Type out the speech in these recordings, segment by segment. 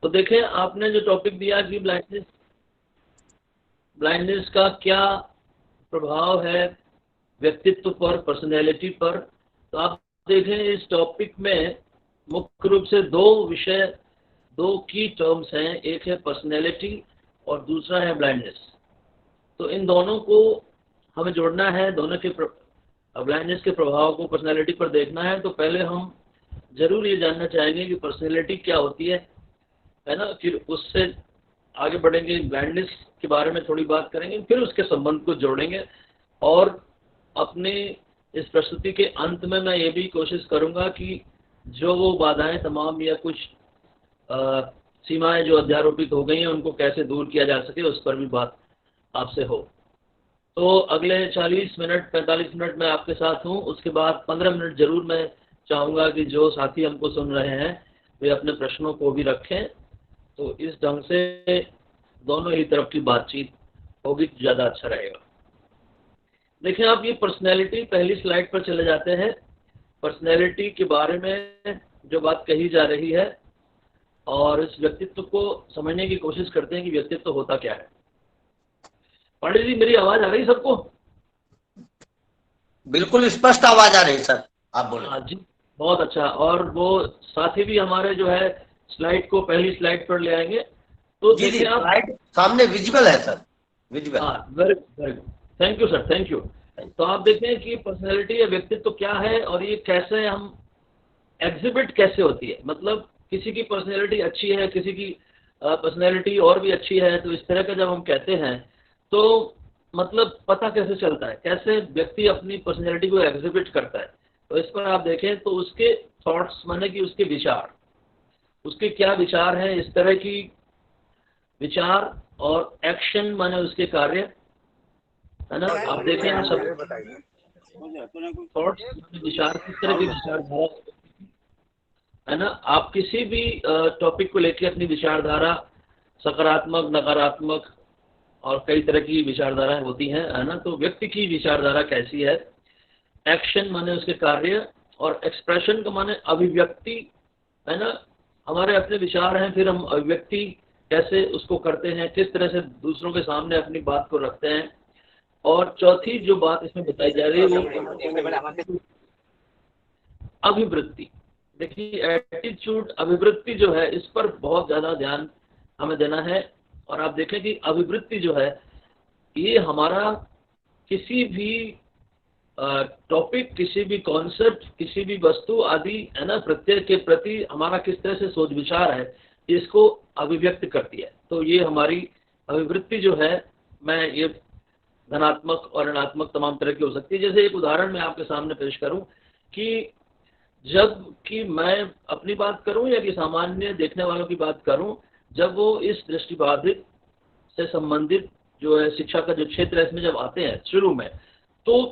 तो देखें, आपने जो टॉपिक दिया कि ब्लाइंडनेस का क्या प्रभाव है व्यक्तित्व पर, पर्सनैलिटी पर। तो आप देखें इस टॉपिक में मुख्य रूप से दो विषय, दो की टर्म्स हैं, एक है पर्सनैलिटी और दूसरा है ब्लाइंडनेस। तो इन दोनों को हमें जोड़ना है, दोनों के ब्लाइंडनेस के प्रभाव को पर्सनैलिटी पर देखना है। तो पहले हम जरूर ये जानना चाहेंगे कि पर्सनैलिटी क्या होती है ना। फिर उससे आगे बढ़ेंगे, ब्लाइंडनेस के बारे में थोड़ी बात करेंगे, फिर उसके संबंध को जोड़ेंगे। और अपने इस प्रस्तुति के अंत में मैं ये भी कोशिश करूंगा कि जो वो बाधाएं तमाम या कुछ सीमाएं जो अध्यारोपित हो गई हैं उनको कैसे दूर किया जा सके, उस पर भी बात आपसे हो। तो अगले 40 मिनट 45 मिनट मैं आपके साथ हूँ। उसके बाद 15 मिनट जरूर मैं चाहूँगा कि जो साथी हमको सुन रहे हैं वे अपने प्रश्नों को भी रखें। तो इस ढंग से दोनों ही तरफ की बातचीत होगी तो ज़्यादा अच्छा रहेगा। देखिए, आप ये पर्सनैलिटी, पहली स्लाइड पर चले जाते हैं। पर्सनैलिटी के बारे में जो बात कही जा रही है और इस व्यक्तित्व को समझने की कोशिश करते हैं कि व्यक्तित्व होता क्या है। पांडे जी, मेरी आवाज आ रही सबको? बिल्कुल स्पष्ट आवाज आ रही है सर, आप बोले। हाँ जी, बहुत अच्छा। और वो साथी भी हमारे जो है स्लाइड को पहली स्लाइड पर ले आएंगे। तो जी जी, देखिए आप, स्लाइड सामने विजिबल है सर, विजिबल। हाँ, very very good, thank you sir, thank you. तो आप देखें कि पर्सनैलिटी या व्यक्तित्व क्या है और ये कैसे हम एग्जिबिट कैसे होती है। मतलब किसी की पर्सनैलिटी अच्छी है, किसी की पर्सनैलिटी और भी अच्छी है, तो इस तरह का जब हम कहते हैं तो मतलब पता कैसे चलता है, कैसे व्यक्ति अपनी पर्सनैलिटी को एग्जिबिट करता है। तो इस पर आप देखें तो उसके थॉट्स माने कि उसके विचार, उसके क्या विचार हैं, इस तरह की विचार, और एक्शन माने उसके कार्य, है ना। आप देखें सब थॉट्स, विचार, किस तरह की विचारधारा है ना। आप किसी भी टॉपिक को लेकर अपनी विचारधारा, सकारात्मक, नकारात्मक और कई तरह की विचारधाराएं होती हैं, है ना। तो व्यक्ति की विचारधारा कैसी है, एक्शन माने उसके कार्य, और एक्सप्रेशन का माने अभिव्यक्ति, है ना। हमारे अपने विचार हैं, फिर हम अभिव्यक्ति कैसे उसको करते हैं, किस तरह से दूसरों के सामने अपनी बात को रखते हैं। और चौथी जो बात इसमें बताई जा रही है वो अभिवृत्ति। देखिए, एटीट्यूड, अभिवृत्ति जो है, इस पर बहुत ज़्यादा ध्यान हमें देना है। और आप देखें कि अभिवृत्ति जो है ये हमारा किसी भी टॉपिक, किसी भी कॉन्सेप्ट, किसी भी वस्तु आदि, है ना, प्रत्यय के प्रति हमारा किस तरह से सोच विचार है, इसको अभिव्यक्त करती है। तो ये हमारी अभिवृत्ति जो है, मैं ये धनात्मक और ऋणात्मक तमाम तरह की हो सकती है। जैसे एक उदाहरण मैं आपके सामने पेश करूं कि जब कि मैं अपनी बात करूं या कि सामान्य देखने वालों की बात करूं, जब वो इस दृष्टिबाधित से संबंधित जो है शिक्षा का जो क्षेत्र है इसमें जब आते हैं शुरू में, तो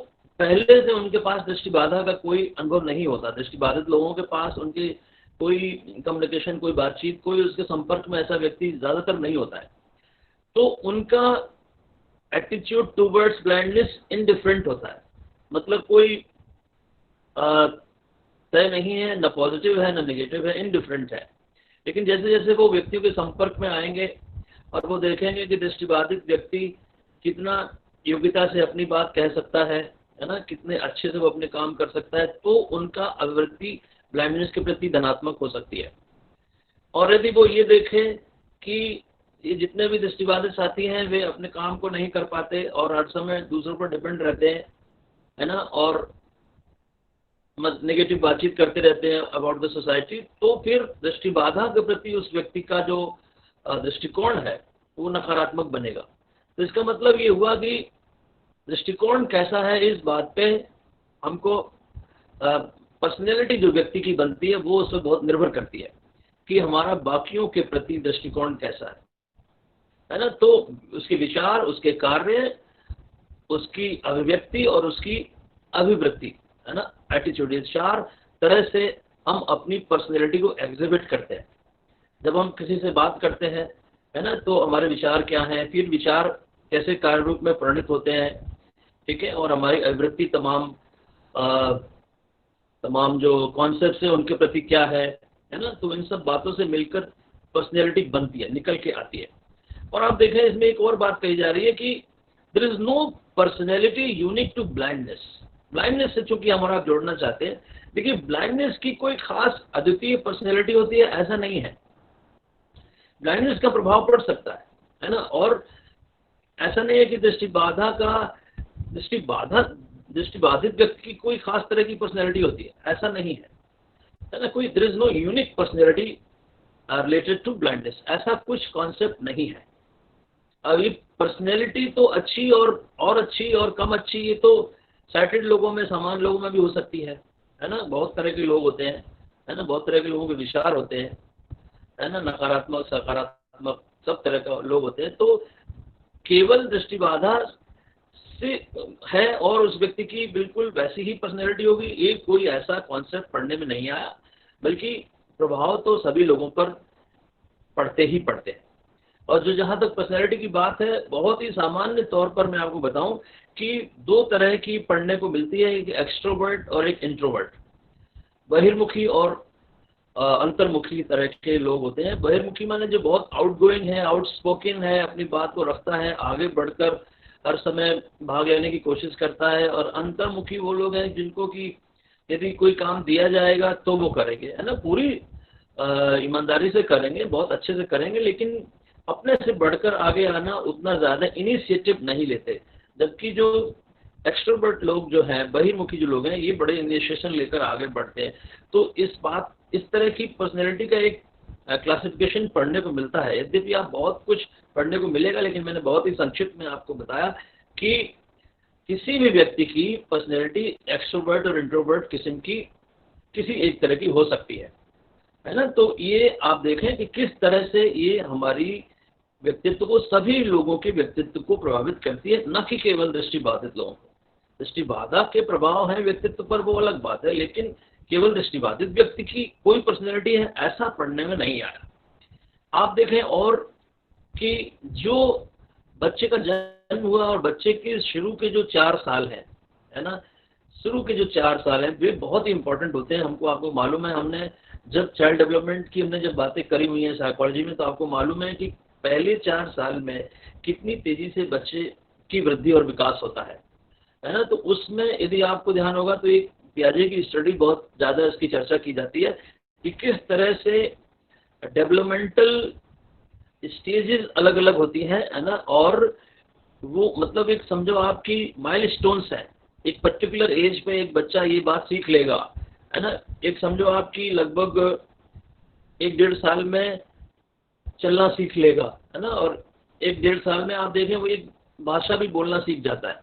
पहले से उनके पास दृष्टिबाधा का कोई अनुभव नहीं होता। दृष्टिबाधित लोगों के पास उनकी कोई कम्युनिकेशन, कोई बातचीत, कोई उसके संपर्क में ऐसा व्यक्ति ज़्यादातर नहीं होता है। तो उनका एटीट्यूड टूवर्ड्स ब्लाइंडनेस इनडिफरेंट होता है। मतलब कोई तय नहीं है, न पॉजिटिव है न नेगेटिव है, इनडिफरेंट है। लेकिन जैसे जैसे वो व्यक्तियों के संपर्क में आएंगे और वो देखेंगे कि दृष्टिबाधित व्यक्ति कितना योग्यता से अपनी बात कह सकता है ना, कितने अच्छे से वो अपने काम कर सकता है, तो उनका अभिवृत्ति ब्लाइंडनेस के प्रति धनात्मक हो सकती है। और यदि वो ये देखें कि ये जितने भी दृष्टिबाधित साथी हैं वे अपने काम को नहीं कर पाते और हर समय दूसरों पर डिपेंड रहते हैं, है ना, और नेगेटिव बातचीत करते रहते हैं अबाउट द सोसाइटी, तो फिर दृष्टिबाधा के प्रति उस व्यक्ति का जो दृष्टिकोण है वो नकारात्मक बनेगा। तो इसका मतलब ये हुआ कि दृष्टिकोण कैसा है, इस बात पे हमको पर्सनैलिटी जो व्यक्ति की बनती है वो उससे बहुत निर्भर करती है कि हमारा बाकियों के प्रति दृष्टिकोण कैसा है ना। तो उसके विचार, उसके कार्य, उसकी अभिव्यक्ति और उसकी अभिवृत्ति, है ना, एटीट्यूड, ये चार तरह से हम अपनी पर्सनैलिटी को एग्जिबिट करते हैं। जब हम किसी से बात करते हैं, है ना, तो हमारे विचार क्या हैं, फिर विचार कैसे कार्य रूप में परिणित होते हैं, ठीक है, और हमारी अभिवृत्ति तमाम जो कॉन्सेप्ट है उनके प्रति क्या है ना। तो इन सब बातों से मिलकर पर्सनैलिटी बनती है, निकल के आती है। और आप देखें इसमें एक और बात कही जा रही है कि there is no personality unique to blindness. Blindness से चूंकि हमारा आप जोड़ना चाहते हैं, देखिए ब्लाइंडनेस की कोई खास अद्वितीय पर्सनैलिटी होती है ऐसा नहीं है। ब्लाइंडनेस का प्रभाव पड़ सकता है ना, और ऐसा नहीं है कि दृष्टिबाधित व्यक्ति की कोई खास तरह की पर्सनैलिटी होती है, ऐसा नहीं है ना। कोई there is no unique personality related to blindness, ऐसा कुछ कॉन्सेप्ट नहीं है। अब ये पर्सनैलिटी तो अच्छी और अच्छी और कम अच्छी, ये तो साइटेड लोगों में, सामान्य लोगों में भी हो सकती है ना। बहुत तरह के लोग होते हैं, है ना, बहुत तरह के लोगों के विचार होते हैं, है ना, नकारात्मक सकारात्मक सब तरह का लोग होते हैं। तो केवल दृष्टिबाधा से है और उस व्यक्ति की बिल्कुल वैसी ही पर्सनैलिटी होगी, ये कोई ऐसा कॉन्सेप्ट पढ़ने में नहीं आया, बल्कि प्रभाव तो सभी लोगों पर पड़ते ही पड़ते हैं। और जो जहाँ तक पर्सनैलिटी की बात है, बहुत ही सामान्य तौर पर मैं आपको बताऊं कि दो तरह की पढ़ने को मिलती है, एक एक्सट्रोवर्ट और एक इंट्रोवर्ट। बहिर्मुखी और अंतर्मुखी तरह के लोग होते हैं। बहिर्मुखी माने जो बहुत आउटगोइंग है, आउटस्पोकन है, अपनी बात को रखता है, आगे बढ़कर हर समय भाग लेने की कोशिश करता है। और अंतर्मुखी वो लोग हैं जिनको कि यदि कोई काम दिया जाएगा तो वो करेंगे, है ना, पूरी ईमानदारी से करेंगे, बहुत अच्छे से करेंगे, लेकिन अपने से बढ़कर आगे आना उतना ज़्यादा इनिशिएटिव नहीं लेते। जबकि जो एक्सट्रोवर्ट लोग जो हैं, बहिर्मुखी जो लोग हैं, ये बड़े इनिशिएशन लेकर आगे बढ़ते हैं। तो इस तरह की पर्सनैलिटी का एक क्लासिफिकेशन पढ़ने को मिलता है। यद्यपि आप बहुत कुछ पढ़ने को मिलेगा, लेकिन मैंने बहुत ही संक्षिप्त में आपको बताया कि किसी भी व्यक्ति की पर्सनैलिटी एक्सट्रोवर्ट और इंट्रोवर्ट किस्म की किसी एक तरह की हो सकती है ना। तो ये आप देखें कि किस तरह से ये हमारी व्यक्तित्व को, सभी लोगों के व्यक्तित्व को प्रभावित करती है, न कि केवल दृष्टिबाधित लोगों को। दृष्टिबाधा के प्रभाव है व्यक्तित्व पर, वो अलग बात है, लेकिन केवल दृष्टिबाधित व्यक्ति की कोई पर्सनैलिटी है ऐसा पढ़ने में नहीं आया। आप देखें और कि जो बच्चे का जन्म हुआ और बच्चे के शुरू के जो 4 साल हैं, है ना, शुरू के जो 4 साल हैं वे बहुत ही इंपॉर्टेंट होते हैं। आपको मालूम है, हमने जब चाइल्ड डेवलपमेंट की जब बातें करी हुई हैं साइकोलॉजी में, तो आपको मालूम है कि पहले 4 साल में कितनी तेजी से बच्चे की वृद्धि और विकास होता है ना। तो उसमें यदि आपको ध्यान होगा तो एक पियाजे की स्टडी बहुत ज़्यादा इसकी चर्चा की जाती है कि किस तरह से डेवलपमेंटल स्टेजेस अलग अलग होती हैं, है ना। और वो मतलब एक समझो आपकी माइलस्टोन्स हैं, एक पर्टिकुलर एज पे एक बच्चा ये बात सीख लेगा, है ना। एक समझो आपकी लगभग 1-1.5 साल में चलना सीख लेगा, है ना, और 1-1.5 साल में आप देखें वो एक भाषा भी बोलना सीख जाता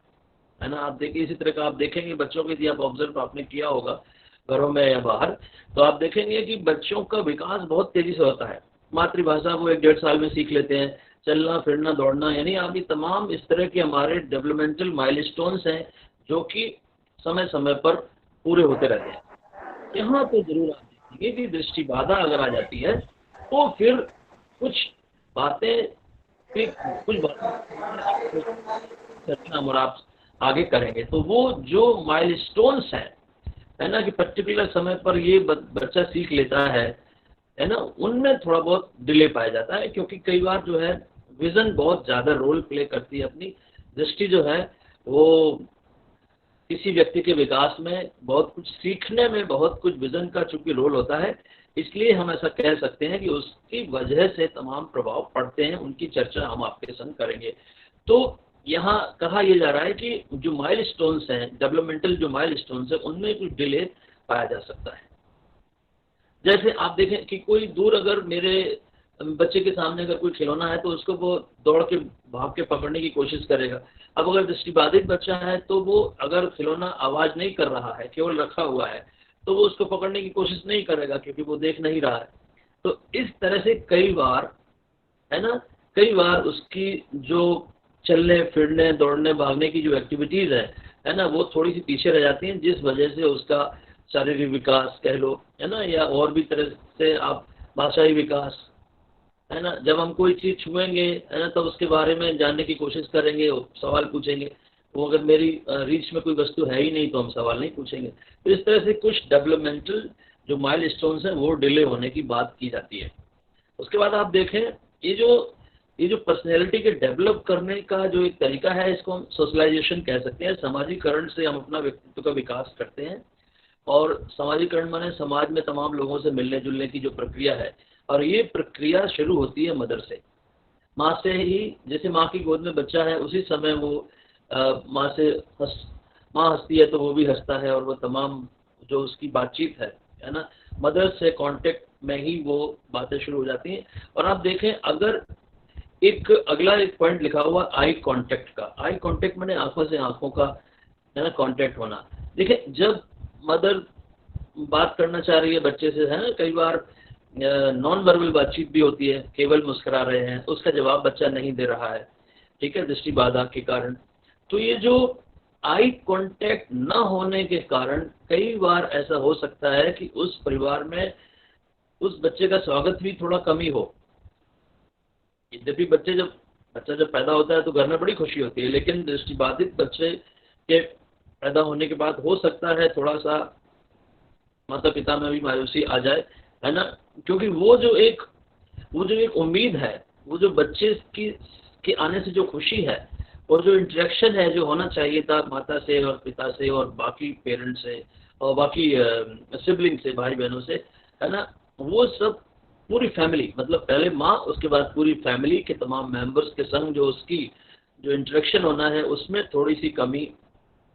है ना। आप देखिए इसी तरह का आप देखेंगे बच्चों के, यदि आप ऑब्जर्व आपने किया होगा घरों में या बाहर, तो आप देखेंगे कि बच्चों का विकास बहुत तेजी से होता है। मातृभाषा वो 1-1.5 साल में सीख लेते हैं, चलना फिरना दौड़ना, यानी आप ये तमाम इस तरह के हमारे डेवलपमेंटल माइलस्टोन्स हैं जो कि समय समय पर पूरे होते रहते हैं। यहाँ पे जरूर आप देखेंगे कि दृष्टिबाधा अगर आ जाती है तो फिर कुछ बातें चर्चा और आप आगे करेंगे। तो वो जो माइलस्टोन्स हैं, है ना, कि पर्टिकुलर समय पर ये बच्चा सीख लेता है ना, उनमें थोड़ा बहुत डिले पाया जाता है, क्योंकि कई बार जो है विजन बहुत ज़्यादा रोल प्ले करती है। अपनी दृष्टि जो है वो किसी व्यक्ति के विकास में, बहुत कुछ सीखने में, बहुत कुछ विजन का चूंकि रोल होता है, इसलिए हम ऐसा कह सकते हैं कि उसकी वजह से तमाम प्रभाव पड़ते हैं। उनकी चर्चा हम आपके संग करेंगे। तो यहाँ कहा यह जा रहा है कि जो माइलस्टोन्स हैं, डेवलपमेंटल जो माइलस्टोन्स हैं, उनमें कुछ डिले पाया जा सकता है। जैसे आप देखें कि कोई दूर, अगर मेरे बच्चे के सामने अगर कोई खिलौना है तो उसको वो दौड़ के भाग के पकड़ने की कोशिश करेगा। अब अगर दृष्टिबाधित बच्चा है तो वो अगर खिलौना आवाज़ नहीं कर रहा है, केवल रखा हुआ है, तो वो उसको पकड़ने की कोशिश नहीं करेगा क्योंकि वो देख नहीं रहा है। तो इस तरह से कई बार, है ना, कई बार उसकी जो चलने फिरने दौड़ने भागने की जो एक्टिविटीज़ है ना, वो थोड़ी सी पीछे रह जाती हैं, जिस वजह से उसका शारीरिक विकास कह लो, है ना, या और भी तरह से आप भाषाई विकास, है ना। जब हम कोई चीज़ छुएंगे, है ना, तब उसके बारे में जानने की कोशिश करेंगे, सवाल पूछेंगे। वो अगर मेरी रीच में कोई वस्तु है ही नहीं तो हम सवाल नहीं पूछेंगे। तो इस तरह से कुछ डेवलपमेंटल जो माइलस्टोन्स हैं वो डिले होने की बात की जाती है। उसके बाद आप देखें ये जो पर्सनैलिटी के डेवलप करने का जो एक तरीका है, इसको हम सोशलाइजेशन कह सकते हैं। सामाजिकरण से हम अपना व्यक्तित्व का विकास करते हैं, और सामाजिकरण माने समाज में तमाम लोगों से मिलने जुलने की जो प्रक्रिया है, और ये प्रक्रिया शुरू होती है मदर से, माँ से ही। जैसे माँ की गोद में बच्चा है, उसी समय वो माँ से माँ हंसती है तो वो भी हंसता है, और वो तमाम जो उसकी बातचीत है ना, मदर से कांटेक्ट में ही वो बातें शुरू हो जाती हैं। और आप देखें, अगर अगला एक पॉइंट लिखा हुआ आई कांटेक्ट का। आई कांटेक्ट माने आंखों से आंखों का, है ना, कांटेक्ट होना। देखिए, जब मदर बात करना चाह रही है बच्चे से, है ना, कई बार नॉन वर्बल बातचीत भी होती है, केवल मुस्कुरा रहे हैं, उसका जवाब बच्चा नहीं दे रहा है, ठीक है, दृष्टि बाधा के कारण। तो ये जो आई कांटेक्ट न होने के कारण कई बार ऐसा हो सकता है कि उस परिवार में उस बच्चे का स्वागत भी थोड़ा कम ही हो। यद्यपि बच्चा जब पैदा होता है तो घर में बड़ी खुशी होती है, लेकिन दृष्टिबाधित बच्चे के पैदा होने के बाद हो सकता है थोड़ा सा माता पिता में भी मायूसी आ जाए, है ना, क्योंकि वो जो एक उम्मीद है, वो जो बच्चे के आने से जो खुशी है, और जो इंटरेक्शन है जो होना चाहिए था माता से और पिता से और बाकी पेरेंट्स से और बाकी सिबलिंग से, भाई बहनों से, है ना, वो सब पूरी फैमिली, मतलब पहले माँ, उसके बाद पूरी फैमिली के तमाम मेंबर्स के संग जो उसकी जो इंटरेक्शन होना है, उसमें थोड़ी सी कमी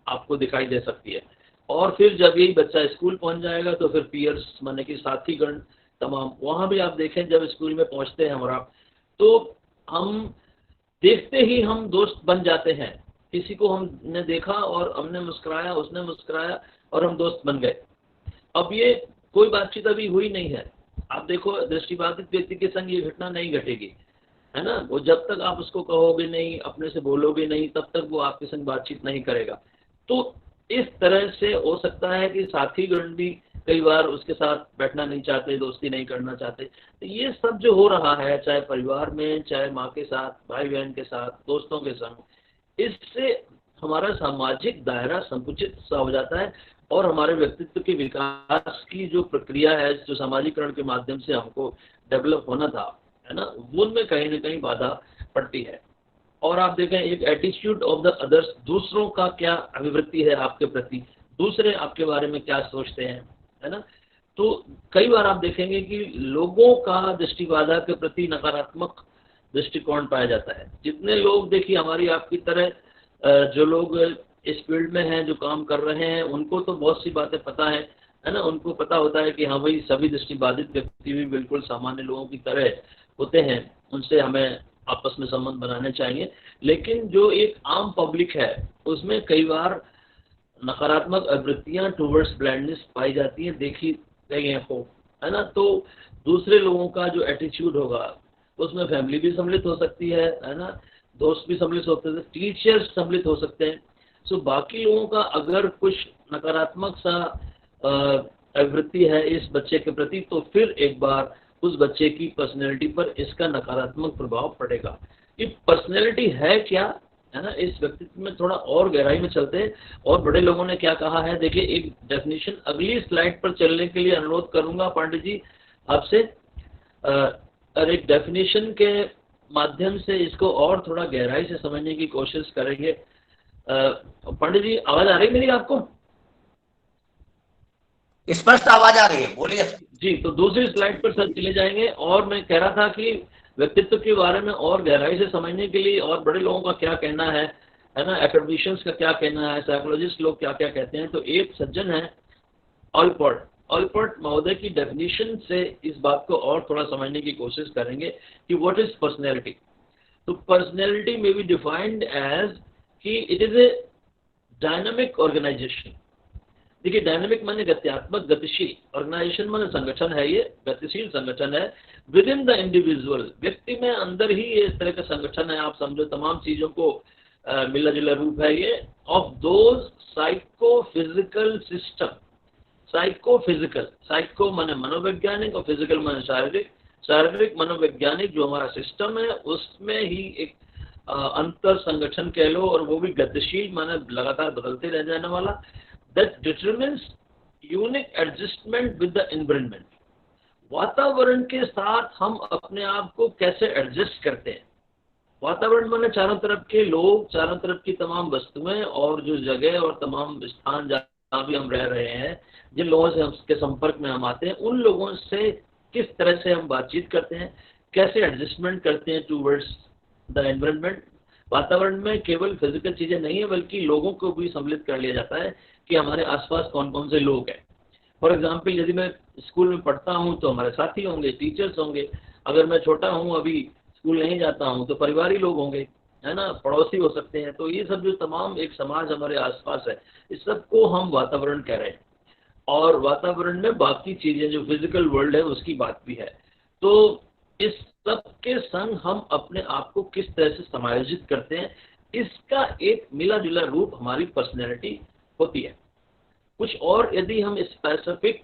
आपको दिखाई दे सकती है। और फिर जब यही बच्चा स्कूल पहुंच जाएगा तो फिर पीयर्स माने कि साथीगण तमाम, वहाँ भी आप देखें जब स्कूल में पहुंचते हैं और आप, तो हम देखते ही हम दोस्त बन जाते हैं। किसी को हमने देखा और हमने मुस्कुराया, उसने मुस्कुराया, और हम दोस्त बन गए। अब ये कोई बातचीत अभी हुई नहीं है। आप देखो, दृष्टिबाधित व्यक्ति के संग ये घटना नहीं घटेगी, है ना, वो जब तक आप उसको कहोगे नहीं, अपने से बोलोगे नहीं, तब तक वो आपके संग बातचीत नहीं करेगा। तो इस तरह से हो सकता है कि साथीगण भी कई बार उसके साथ बैठना नहीं चाहते, दोस्ती नहीं करना चाहते। तो ये सब जो हो रहा है, चाहे परिवार में, चाहे माँ के साथ, भाई बहन के साथ, दोस्तों के संग, इससे हमारा सामाजिक दायरा संकुचित सा हो जाता है, और हमारे व्यक्तित्व के विकास की जो प्रक्रिया है, जो सामाजिकरण के माध्यम से हमको डेवलप होना था, है ना, वो उनमें कहीं न कहीं बाधा पड़ती है। और आप देखें, एक एटीट्यूड ऑफ द अदर्स, दूसरों का क्या अभिवृत्ति है आपके प्रति, दूसरे आपके बारे में क्या सोचते हैं, है ना। तो कई बार आप देखेंगे कि लोगों का दृष्टिबाधा के प्रति नकारात्मक दृष्टिकोण पाया जाता है। जितने लोग, देखिए, हमारी आपकी तरह जो लोग इस फील्ड में हैं, जो काम कर रहे हैं, उनको तो बहुत सी बातें पता है ना, उनको पता होता है कि हाँ भाई, सभी दृष्टिबाधित व्यक्ति भी बिल्कुल सामान्य लोगों की तरह होते हैं, उनसे हमें आपस में संबंध बनाने चाहिए। लेकिन जो एक आम पब्लिक है, उसमें कई बार नकारात्मक आवृत्तियां टूवर्ड्स ब्लाइंडनेस पाई जाती हैं, देखी गई है ना। तो दूसरे लोगों का जो एटीट्यूड होगा, उसमें फैमिली भी सम्मिलित हो सकती है ना, दोस्त भी सम्मिलित हो सकते हैं, टीचर्स सम्मिलित हो सकते हैं। सो बाकी लोगों का अगर कुछ नकारात्मक सा आवृत्ति है इस बच्चे के प्रति, तो फिर एक बार उस बच्चे की पर्सनैलिटी पर इसका नकारात्मक प्रभाव पड़ेगा। ये पर्सनैलिटी है क्या, है ना, इस व्यक्तित्व में थोड़ा और गहराई में चलते हैं, और बड़े लोगों ने क्या कहा है। देखिए, एक डेफिनेशन अगली स्लाइड पर चलने के लिए अनुरोध करूंगा पांडे जी आपसे, और एक डेफिनेशन के माध्यम से इसको और थोड़ा गहराई से समझने की कोशिश करेंगे। पांडे जी, आवाज आ रही है मेरी आपको? स्पष्ट आवाज आ रही है, बोलिए जी। तो दूसरी स्लाइड पर सर चले जाएंगे, और मैं कह रहा था कि व्यक्तित्व के बारे में और गहराई से समझने के लिए, और बड़े लोगों का क्या कहना है ना, एकेडमिशियंस का क्या कहना है, साइकोलॉजिस्ट लोग क्या क्या कहते हैं। तो एक सज्जन है ऑलपर्ट महोदय की डेफिनेशन से इस बात को और थोड़ा समझने की कोशिश करेंगे कि व्हाट इज पर्सनैलिटी। तो पर्सनैलिटी में बी डिफाइंड एज कि it is a dynamic organisation. देखिए, डायनामिक माने गत्यात्मक, गतिशील, ऑर्गेनाइजेशन माने संगठन है, ये गतिशील संगठन है विद इन द इंडिविजुअल, व्यक्ति में अंदर ही ये इस तरह का संगठन है। आप समझो, तमाम चीजों को मिला जुला रूप है ये, of those psychophysical system. Psycho माने मनोवैज्ञानिक, और फिजिकल माने शारीरिक मनोवैज्ञानिक जो हमारा सिस्टम है, उसमें ही एक अंतर संगठन कह लो, और वो भी गतिशील माने लगातार बदलते रह जाने वाला, that determines unique adjustment with the environment। वातावरण के साथ हम अपने आप को कैसे एडजस्ट करते हैं। वातावरण माने चारों तरफ के लोग, चारों तरफ की तमाम वस्तुएं और जो जगह और तमाम स्थान जहाँ भी हम रह रहे हैं, जिन लोगों से के संपर्क में हम आते हैं, उन लोगों से किस तरह से हम बातचीत करते हैं, कैसे एडजस्टमेंट करते हैं टूवर्ड्स द एनवायरनमेंट। वातावरण में केवल फिजिकल चीजें नहीं है, बल्कि लोगों को भी सम्मिलित कर लिया जाता है कि हमारे आसपास कौन कौन से लोग हैं। फॉर एग्जाम्पल, यदि मैं स्कूल में पढ़ता हूँ तो हमारे साथी होंगे, टीचर्स होंगे। अगर मैं छोटा हूँ, अभी स्कूल नहीं जाता हूँ, तो परिवारी लोग होंगे, है ना, पड़ोसी हो सकते हैं। तो ये सब जो तमाम एक समाज हमारे आसपास है, इस सब को हम वातावरण कह रहे हैं। और वातावरण में बाकी चीजें जो फिजिकल वर्ल्ड है उसकी बात भी है। तो इस सब के संग हम अपने आप को किस तरह से समायोजित करते हैं, इसका एक मिला जुला रूप हमारी पर्सनैलिटी होती है। कुछ और यदि हम स्पेसिफिक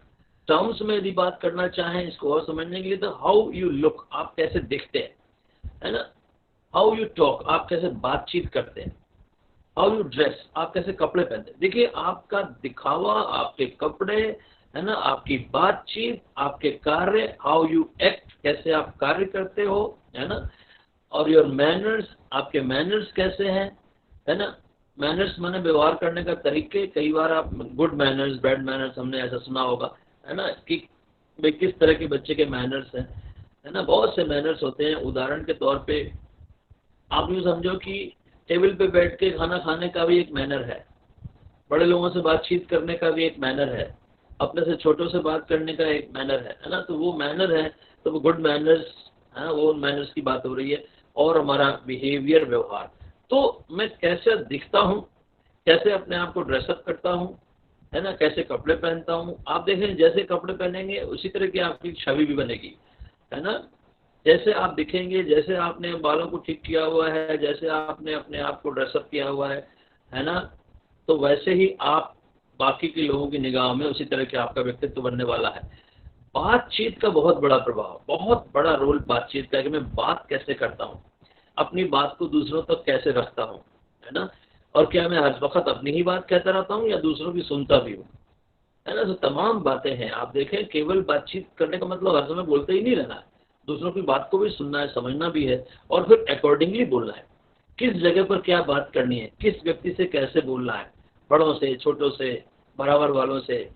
टर्म्स में यदि बात करना चाहें इसको और समझने के लिए, तो हाउ यू लुक, आप कैसे दिखते हैं, है ना। हाउ यू टॉक, आप कैसे बातचीत करते हैं। हाउ यू ड्रेस, आप कैसे कपड़े पहनते हैं। देखिए, आपका दिखावा, आपके कपड़े, है ना, आपकी बातचीत, आपके कार्य, हाउ यू एक्ट, कैसे आप कार्य करते हो, है ना। और योर मैनर्स, आपके मैनर्स कैसे हैं, है ना। मैनर्स माने व्यवहार करने का तरीके। कई बार आप गुड मैनर्स, बैड मैनर्स, हमने ऐसा सुना होगा, है ना, कि भाई किस तरह के बच्चे के मैनर्स हैं, है ना। बहुत से मैनर्स होते हैं। उदाहरण के तौर पे आप यूँ समझो कि टेबल पे बैठ के खाना खाने का भी एक मैनर है, बड़े लोगों से बातचीत करने का भी एक मैनर है, अपने से छोटों से बात करने का एक मैनर है ना। तो वो मैनर है, तो वो गुड मैनर्स है, वो मैनर्स की बात हो रही है। और हमारा बिहेवियर, व्यवहार, तो मैं कैसे दिखता हूँ, कैसे अपने आप को ड्रेसअप करता हूँ, है ना, कैसे कपड़े पहनता हूँ। आप देखें, जैसे कपड़े पहनेंगे उसी तरह की आपकी छवि भी बनेगी, है ना। जैसे आप दिखेंगे, जैसे आपने बालों को ठीक किया हुआ है, जैसे आपने अपने आप को ड्रेसअप किया हुआ है ना, तो वैसे ही आप बाकी के लोगों की निगाह में उसी तरह के आपका व्यक्तित्व बनने वाला है। बातचीत का बहुत बड़ा प्रभाव, बहुत बड़ा रोल बातचीत का है कि मैं बात कैसे करता हूँ, अपनी बात को दूसरों तक कैसे रखता हूँ, है ना। और क्या मैं हर वक्त अपनी ही बात कहता रहता हूँ या दूसरों की सुनता भी हूँ, है ना। तो तमाम बातें हैं। आप देखें, केवल बातचीत करने का मतलब हर समय बोलते ही नहीं रहना है, दूसरों की बात को भी सुनना है, समझना भी है, और फिर अकॉर्डिंगली बोलना है। किस जगह पर क्या बात करनी है, किस व्यक्ति से कैसे बोलना है, बड़ों से, छोटों से, बराबर वालों से।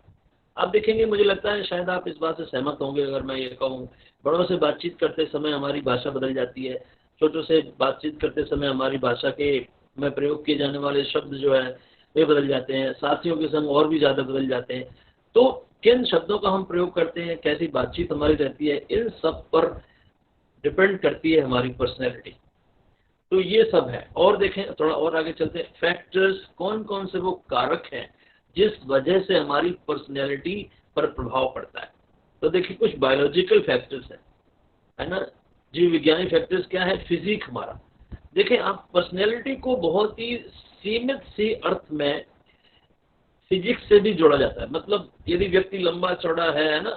आप देखेंगे, मुझे लगता है शायद आप इस बात से सहमत होंगे अगर मैं ये कहूँ, बड़ों से बातचीत करते समय हमारी भाषा बदल जाती है, छोटों से बातचीत करते समय हमारी भाषा के में प्रयोग किए जाने वाले शब्द जो है वे बदल जाते हैं, साथियों के संग और भी ज़्यादा बदल जाते हैं। तो किन शब्दों का हम प्रयोग करते हैं, कैसी बातचीत हमारी रहती है, इन सब पर डिपेंड करती है हमारी पर्सनैलिटी। तो ये सब है। और देखें, थोड़ा और आगे चलते हैं, फैक्टर्स, कौन कौन से वो कारक हैं जिस वजह से हमारी पर्सनैलिटी पर प्रभाव पड़ता है। तो देखिए, कुछ बायोलॉजिकल फैक्टर्स हैं, है ना। जीव विज्ञानी फैक्टर्स क्या है, फिजिक हमारा। देखें, आप पर्सनैलिटी को बहुत ही सीमित सी अर्थ में फिजिक्स से भी जोड़ा जाता है। मतलब यदि व्यक्ति लंबा चौड़ा है ना,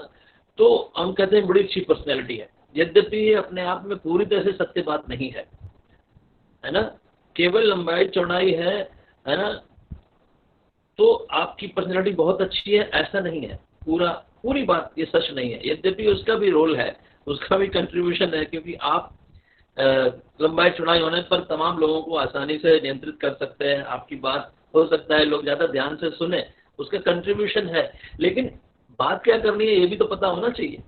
तो हम कहते हैं बड़ी अच्छी पर्सनैलिटी है। यद्यपि ये अपने आप में पूरी तरह से सत्य बात नहीं है ना। केवल लंबाई चौड़ाई है ना, तो आपकी पर्सनैलिटी बहुत अच्छी है, ऐसा नहीं है। पूरी बात ये सच नहीं है। यद्यपि उसका भी रोल है, उसका भी कंट्रीब्यूशन है, क्योंकि आप लंबाई चौड़ाई होने पर तमाम लोगों को आसानी से नियंत्रित कर सकते हैं। आपकी बात हो सकता है लोग ज़्यादा ध्यान से सुने, उसका कंट्रीब्यूशन है। लेकिन बात क्या करनी है ये भी तो पता होना चाहिए।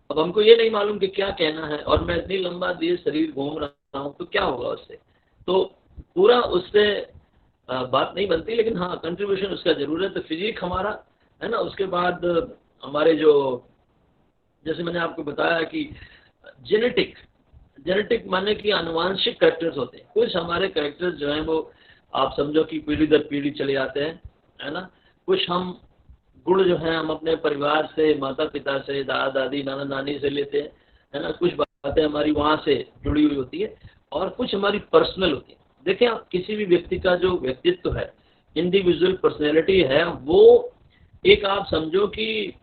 अब हमको ये नहीं मालूम कि क्या कहना है, और मैं इतनी लंबा देर शरीर घूम रहा हूँ, तो क्या होगा उससे। तो पूरा उससे बात नहीं बनती, लेकिन हाँ, कंट्रीब्यूशन उसका जरूर है। तो फिजिक हमारा, है ना। उसके बाद हमारे जो, जैसे मैंने आपको बताया कि जेनेटिक, जेनेटिक माने कि आनुवांशिक कैरेक्टर्स होते हैं। कुछ हमारे कैरेक्टर्स जो हैं वो आप समझो कि पीढ़ी दर पीढ़ी चले आते हैं, है ना। कुछ हम गुण जो हैं हम अपने परिवार से, माता पिता से, दादा दादी, नाना नानी से लेते हैं, है ना। कुछ बातें हमारी वहाँ से जुड़ी हुई होती है, और कुछ हमारी पर्सनल होती है। देखें, आप किसी भी व्यक्ति का जो व्यक्तित्व है, इंडिविजुअल पर्सनैलिटी है, वो एक आप समझो कि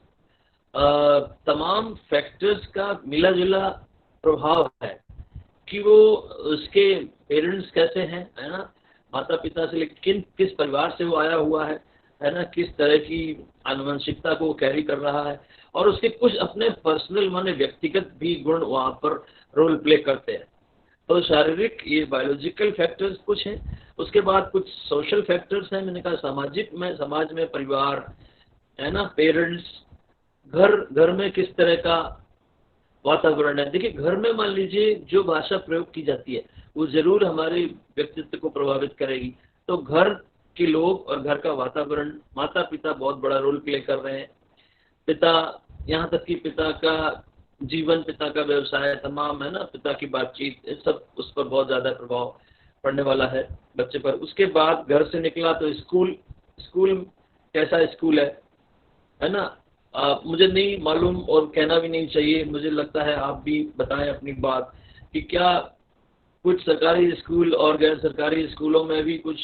तमाम फैक्टर्स का मिला जुला प्रभाव है कि वो उसके पेरेंट्स कैसे हैं, है ना, माता पिता से लेकिन किस परिवार से वो आया हुआ है ना, किस तरह की आनुवंशिकता को वो कैरी कर रहा है। और उसके कुछ अपने पर्सनल माने व्यक्तिगत भी गुण वहाँ पर रोल प्ले करते हैं। तो शारीरिक ये बायोलॉजिकल फैक्टर्स कुछ हैं, उसके बाद कुछ सोशल फैक्टर्स हैं, मैंने कहा सामाजिक में, समाज में परिवार है ना, पेरेंट्स, घर में किस तरह का वातावरण है। देखिए घर में मान लीजिए जो भाषा प्रयोग की जाती है वो जरूर हमारे व्यक्तित्व को प्रभावित करेगी। तो घर के लोग और घर का वातावरण, माता पिता बहुत बड़ा रोल प्ले कर रहे हैं, पिता, यहाँ तक कि पिता का जीवन, पिता का व्यवसाय, तमाम है ना, पिता की बातचीत, ये सब उस पर बहुत ज्यादा प्रभाव पड़ने वाला है बच्चे पर। उसके बाद घर से निकला तो स्कूल, स्कूल कैसा स्कूल है ना, मुझे नहीं मालूम और कहना भी नहीं चाहिए, मुझे लगता है आप भी बताएं अपनी बात कि क्या कुछ सरकारी स्कूल और गैर सरकारी स्कूलों में भी कुछ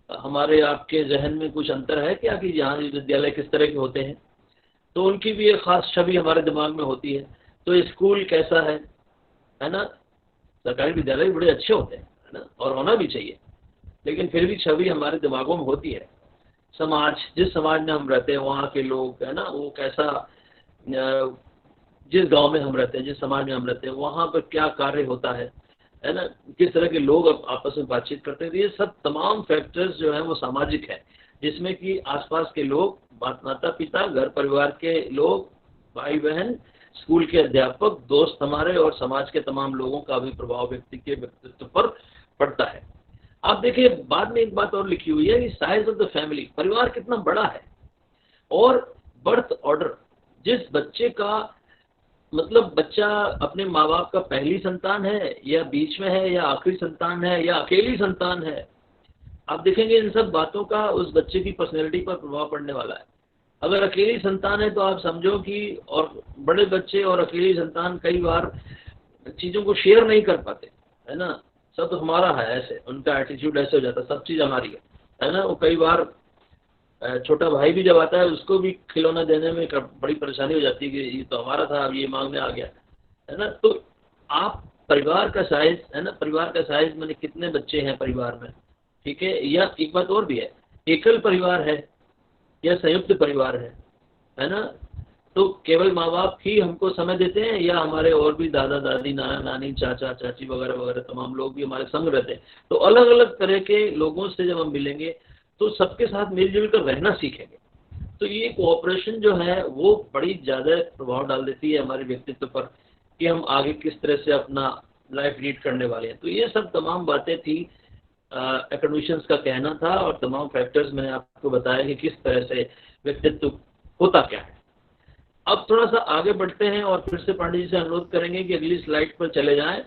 हमारे आपके जहन में कुछ अंतर है क्या, कि यहाँ विद्यालय किस तरह के होते हैं, तो उनकी भी एक खास छवि हमारे दिमाग में होती है। तो स्कूल कैसा है ना, सरकारी विद्यालय भी बड़े अच्छे होते हैं है ना, और होना भी चाहिए, लेकिन फिर भी छवि हमारे दिमागों में होती है। समाज, जिस समाज में हम रहते हैं वहाँ के लोग है ना, वो कैसा, जिस गांव में हम रहते हैं, जिस समाज में हम रहते हैं, वहाँ पर क्या कार्य होता है ना, किस तरह के लोग आपस में बातचीत करते हैं। ये सब तमाम फैक्टर्स जो हैं वो सामाजिक है, जिसमें कि आसपास के लोग, माता पिता, घर परिवार के लोग, भाई बहन, स्कूल के अध्यापक, दोस्त हमारे, और समाज के तमाम लोगों का भी प्रभाव व्यक्ति के व्यक्तित्व पर पड़ता है। आप देखिए बाद में एक बात और लिखी हुई है कि साइज ऑफ द फैमिली, परिवार कितना बड़ा है, और बर्थ ऑर्डर, जिस बच्चे का मतलब बच्चा अपने माँ बाप का पहली संतान है या बीच में है या आखिरी संतान है या अकेली संतान है, आप देखेंगे इन सब बातों का उस बच्चे की पर्सनैलिटी पर प्रभाव पड़ने वाला है। अगर अकेली संतान है तो आप समझो कि, और बड़े बच्चे और अकेली संतान कई बार चीज़ों को शेयर नहीं कर पाते है ना, सब तो हमारा है, ऐसे उनका एटीट्यूड ऐसे हो जाता है, सब चीज़ हमारी है ना। वो कई बार छोटा भाई भी जब आता है उसको भी खिलौना देने में बड़ी परेशानी हो जाती है कि ये तो हमारा था, अब ये मांगने आ गया है ना। तो आप परिवार का साइज है ना, परिवार का साइज मैंने कितने बच्चे हैं परिवार में, ठीक है। या एक बात और भी है, एकल परिवार है या संयुक्त परिवार है ना, तो केवल माँ बाप ही हमको समय देते हैं या हमारे और भी दादा दादी, नाना नानी, चाचा चाची वगैरह वगैरह तमाम लोग भी हमारे संग रहते हैं। तो अलग अलग तरह के लोगों से जब हम मिलेंगे तो सबके साथ मिलजुल कर रहना सीखेंगे। तो ये कोऑपरेशन जो है वो बड़ी ज़्यादा प्रभाव डाल देती है हमारे व्यक्तित्व पर कि हम आगे किस तरह से अपना लाइफ लीड करने वाले हैं। तो ये सब तमाम बातें थी, एकेडमिशियंस का कहना था, और तमाम फैक्टर्स मैंने आपको बताया कि किस तरह से व्यक्तित्व होता क्या है। अब थोड़ा सा आगे बढ़ते हैं और फिर से पांडे जी से अनुरोध करेंगे कि अगली स्लाइड पर चले जाएं,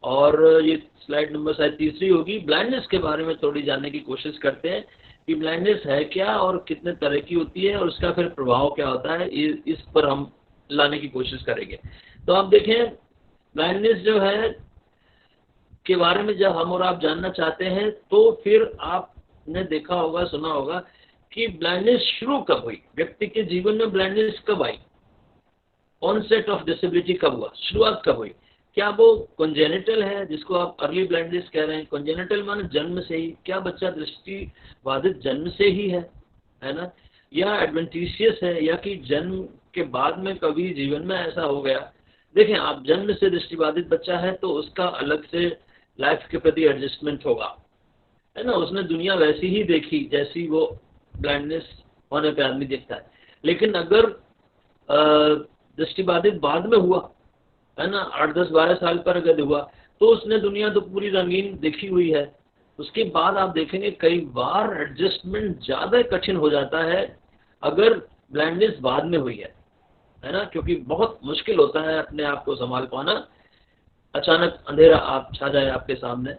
और ये स्लाइड नंबर शायद तीसरी होगी। ब्लाइंडनेस के बारे में थोड़ी जानने की कोशिश करते हैं कि ब्लाइंडनेस है क्या और कितने तरह की होती है और उसका फिर प्रभाव क्या होता है, इस पर हम लाने की कोशिश करेंगे। तो आप देखें, ब्लाइंडनेस जो है के बारे में जब हम और आप जानना चाहते हैं तो फिर आपने देखा होगा, सुना होगा कि ब्लाइंडनेस शुरू कब हुई, व्यक्ति के जीवन में ब्लाइंडनेस कब आई, ऑनसेट ऑफ डिसेबिलिटी कब हुआ, शुरुआत कब हुई। क्या वो कॉन्जेनिटल है जिसको आप अर्ली ब्लाइंडनेस कह रहे हैं, कॉन्जेनिटल माने जन्म से ही, क्या बच्चा दृष्टि बाधित जन्म से ही है ना, या एडवेंटिशियस है, या कि जन्म के बाद में कभी जीवन में ऐसा हो गया। देखें आप, जन्म से दृष्टिबाधित बच्चा है तो उसका अलग से लाइफ के प्रति एडजस्टमेंट होगा है ना, उसने दुनिया वैसी ही देखी जैसी वो ब्लाइंडनेस होने पे आदमी देखता है। लेकिन अगर दृष्टिबाधित बाद में हुआ है ना, 8-10-12 साल पर अगर हुआ तो उसने दुनिया तो पूरी रंगीन देखी हुई है। उसके बाद आप देखेंगे कई बार एडजस्टमेंट ज़्यादा कठिन हो जाता है अगर ब्लाइंडनेस बाद में हुई है ना, क्योंकि बहुत मुश्किल होता है अपने आप को संभाल पाना। अचानक अंधेरा आप छा जाए आपके सामने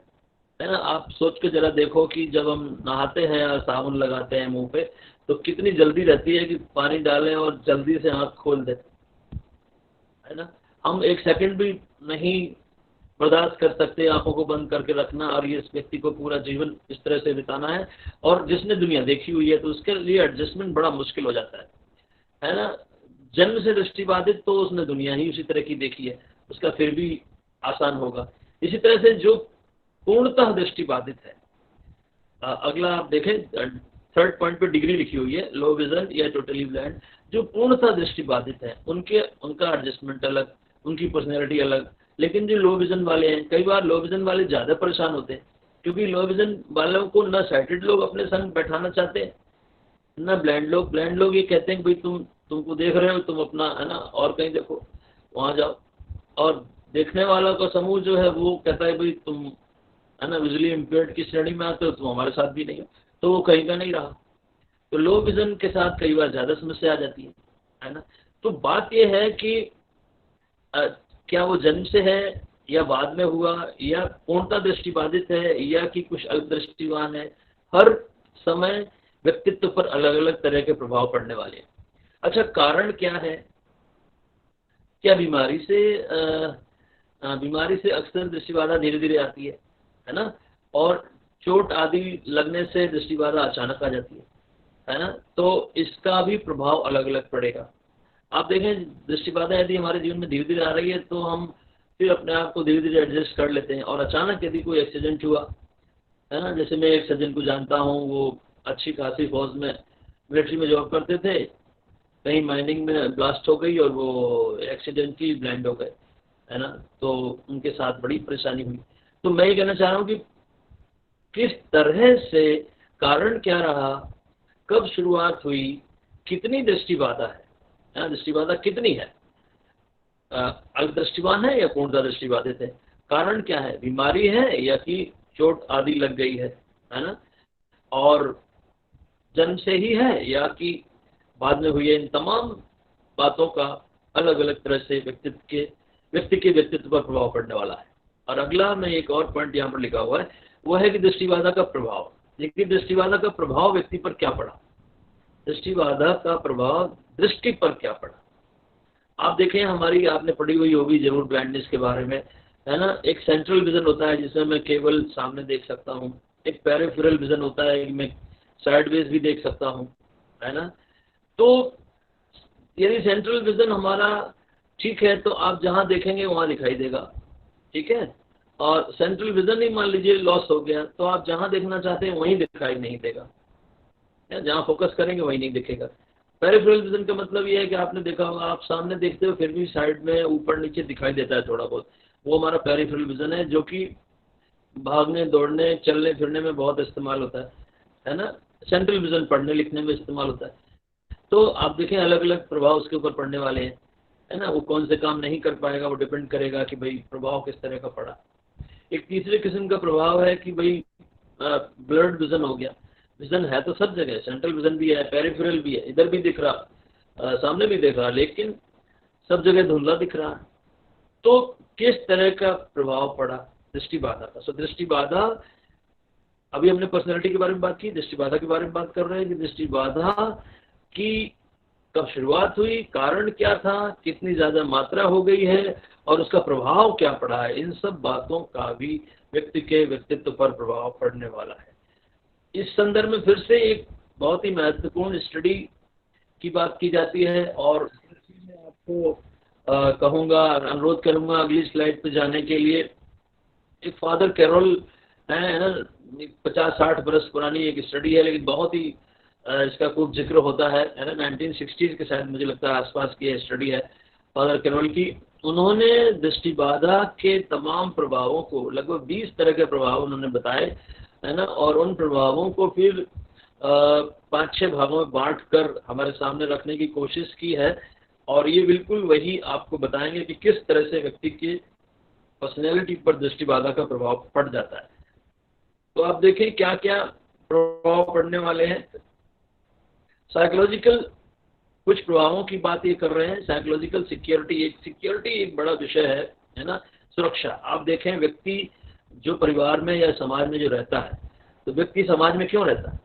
है ना, आप सोच के जरा देखो कि जब हम नहाते हैं और साबुन लगाते हैं मुंह पे तो कितनी जल्दी रहती है कि पानी डालें और जल्दी से आँख खोल दें है ना। हम एक सेकंड भी नहीं बर्दाश्त कर सकते आंखों को बंद करके रखना और ये इस व्यक्ति को पूरा जीवन इस तरह से बिताना है, और जिसने दुनिया देखी हुई है तो उसके लिए एडजस्टमेंट बड़ा मुश्किल हो जाता है ना। जन्म से दृष्टिबाधित तो उसने दुनिया ही उसी तरह की देखी है, उसका फिर भी आसान होगा। इसी तरह से जो पूर्णतः दृष्टिबाधित है, अगला आप देखें, थर्ड पॉइंट पे डिग्री लिखी हुई है, लो विजन या टोटली ब्लाइंड। जो पूर्णतः दृष्टि बाधित है उनका एडजस्टमेंट अलग, उनकी पर्सनैलिटी अलग। लेकिन जो लो विजन वाले हैं, कई बार लो विजन वाले ज़्यादा परेशान होते हैं, क्योंकि लो विजन वालों को ना साइटेड लोग अपने संग बैठाना चाहते हैं, ना ब्लाइंड लोग। ब्लाइंड लोग ये कहते हैं भाई तुमको देख रहे हो, तुम अपना है ना और कहीं देखो, वहाँ जाओ। और देखने वाला का समूह जो है वो कहता है भाई तुम है ना विजुअली इम्पेयर्ड की श्रेणी में आते हो, तुम हमारे साथ भी नहीं हो, तो वो कहीं का नहीं रहा। तो लो विजन के साथ कई बार ज़्यादा समस्या आ जाती है ना। तो बात यह है कि क्या वो जन्म से है या बाद में हुआ, या पूर्णतः दृष्टिबाधित है या कि कुछ अल्प दृष्टिवान है, हर समय व्यक्तित्व पर अलग अलग तरह के प्रभाव पड़ने वाले हैं। अच्छा, कारण क्या है? क्या बीमारी से अक्सर दृष्टिबाधा धीरे धीरे आती है ना, और चोट आदि लगने से दृष्टिबाधा अचानक आ जाती है ना, तो इसका भी प्रभाव अलग अलग पड़ेगा। आप देखें, दृष्टिबाधा यदि हमारे जीवन में धीरे धीरे आ रही है तो हम फिर अपने आप को धीरे धीरे एडजस्ट कर लेते हैं। और अचानक यदि कोई एक्सीडेंट हुआ है ना, जैसे मैं एक सज्जन को जानता हूँ, वो अच्छी खासी फौज में मिलिट्री में जॉब करते थे, कहीं माइनिंग में ब्लास्ट हो गई और वो एक्सीडेंटली ब्लाइंड हो गए है ना, तो उनके साथ बड़ी परेशानी हुई। तो मैं ये कहना चाह रहा हूँ कि किस तरह से, कारण क्या रहा, कब शुरुआत हुई, कितनी दृष्टिबाधा है, दृष्टिबाधा कितनी है, अल्प दृष्टिवान है या पूर्णतः दृष्टिबाधित है, कारण क्या है, बीमारी है या कि चोट आदि लग गई है ना, और जन्म से ही है या कि बाद में हुई है। इन तमाम बातों का अलग अलग तरह से व्यक्ति के व्यक्तित्व पर प्रभाव पड़ने वाला है। और अगला मैं एक और पॉइंट यहाँ पर लिखा हुआ है, वो है कि दृष्टिबाधा का प्रभाव। देखिए, दृष्टिबाधा का प्रभाव व्यक्ति पर क्या पड़ा, दृष्टिबाधा का प्रभाव दृष्टि पर क्या पड़ा। आप देखें, आपने पढ़ी हुई होगी जरूर ब्लाइंडनेस के बारे में, है ना। एक सेंट्रल विजन होता है जिसमें मैं केवल सामने देख सकता हूँ, एक पेरिफेरल विजन होता है कि मैं साइडवेज भी देख सकता हूँ, है ना। तो यदि सेंट्रल विजन हमारा ठीक है तो आप जहाँ देखेंगे वहाँ दिखाई देगा, ठीक है। और सेंट्रल विजन ही मान लीजिए लॉस हो गया तो आप जहाँ देखना चाहते हैं वहीं दिखाई नहीं देगा, जहाँ फोकस करेंगे वहीं नहीं दिखेगा। पेरिफेरल विजन का मतलब ये है कि आपने देखा होगा, आप सामने देखते हो फिर भी साइड में ऊपर नीचे दिखाई देता है थोड़ा बहुत, वो हमारा पेरिफेरल विजन है, जो कि भागने दौड़ने चलने फिरने में बहुत इस्तेमाल होता है ना। सेंट्रल विजन पढ़ने लिखने में इस्तेमाल होता है। तो आप देखें, अलग अलग प्रभाव उसके ऊपर पड़ने वाले हैं, है ना। वो कौन से काम नहीं कर पाएगा, वो डिपेंड करेगा कि भाई प्रभाव किस तरह का पड़ा। एक तीसरे किस्म का प्रभाव है कि भाई ब्लर्ड विजन हो गया। विजन है तो सब जगह, सेंट्रल विजन भी है, पेरिफेरल भी है, इधर भी दिख रहा, सामने भी दिख रहा, लेकिन सब जगह धुंधला दिख रहा। तो किस तरह का प्रभाव पड़ा दृष्टिबाधा का। सो दृष्टिबाधा, अभी हमने पर्सनैलिटी के बारे में बात की, दृष्टिबाधा के बारे में बात कर रहे हैं कि दृष्टिबाधा की कब शुरुआत हुई, कारण क्या था, कितनी ज्यादा मात्रा हो गई है और उसका प्रभाव क्या पड़ा है। इन सब बातों का भी व्यक्ति के व्यक्तित्व पर प्रभाव पड़ने वाला है। इस संदर्भ में फिर से एक बहुत ही महत्वपूर्ण स्टडी की बात की जाती है, और मैं आपको कहूँगा, अनुरोध करूँगा अगली स्लाइड पे जाने के लिए। एक फादर कैरोल है ना, 50-60 बरस पुरानी एक स्टडी है, लेकिन बहुत ही इसका खूब जिक्र होता है ना। 1960s के शायद मुझे लगता है आसपास की स्टडी है फादर कैरोल की। उन्होंने दृष्टिबाधा के तमाम प्रभावों को, लगभग 20 तरह के प्रभाव उन्होंने बताए, है ना, और उन प्रभावों को फिर 5-6 भागों में बांट कर हमारे सामने रखने की कोशिश की है। और ये बिल्कुल वही आपको बताएंगे कि किस तरह से व्यक्ति की पर्सनैलिटी पर दृष्टिबाधा का प्रभाव पड़ जाता है। तो आप देखें क्या क्या प्रभाव पड़ने वाले हैं। साइकोलॉजिकल कुछ प्रभावों की बात ये कर रहे हैं। साइकोलॉजिकल सिक्योरिटी एक बड़ा विषय है ना। सुरक्षा, आप देखें, व्यक्ति जो परिवार में या समाज में जो रहता है, तो व्यक्ति समाज में क्यों रहता है?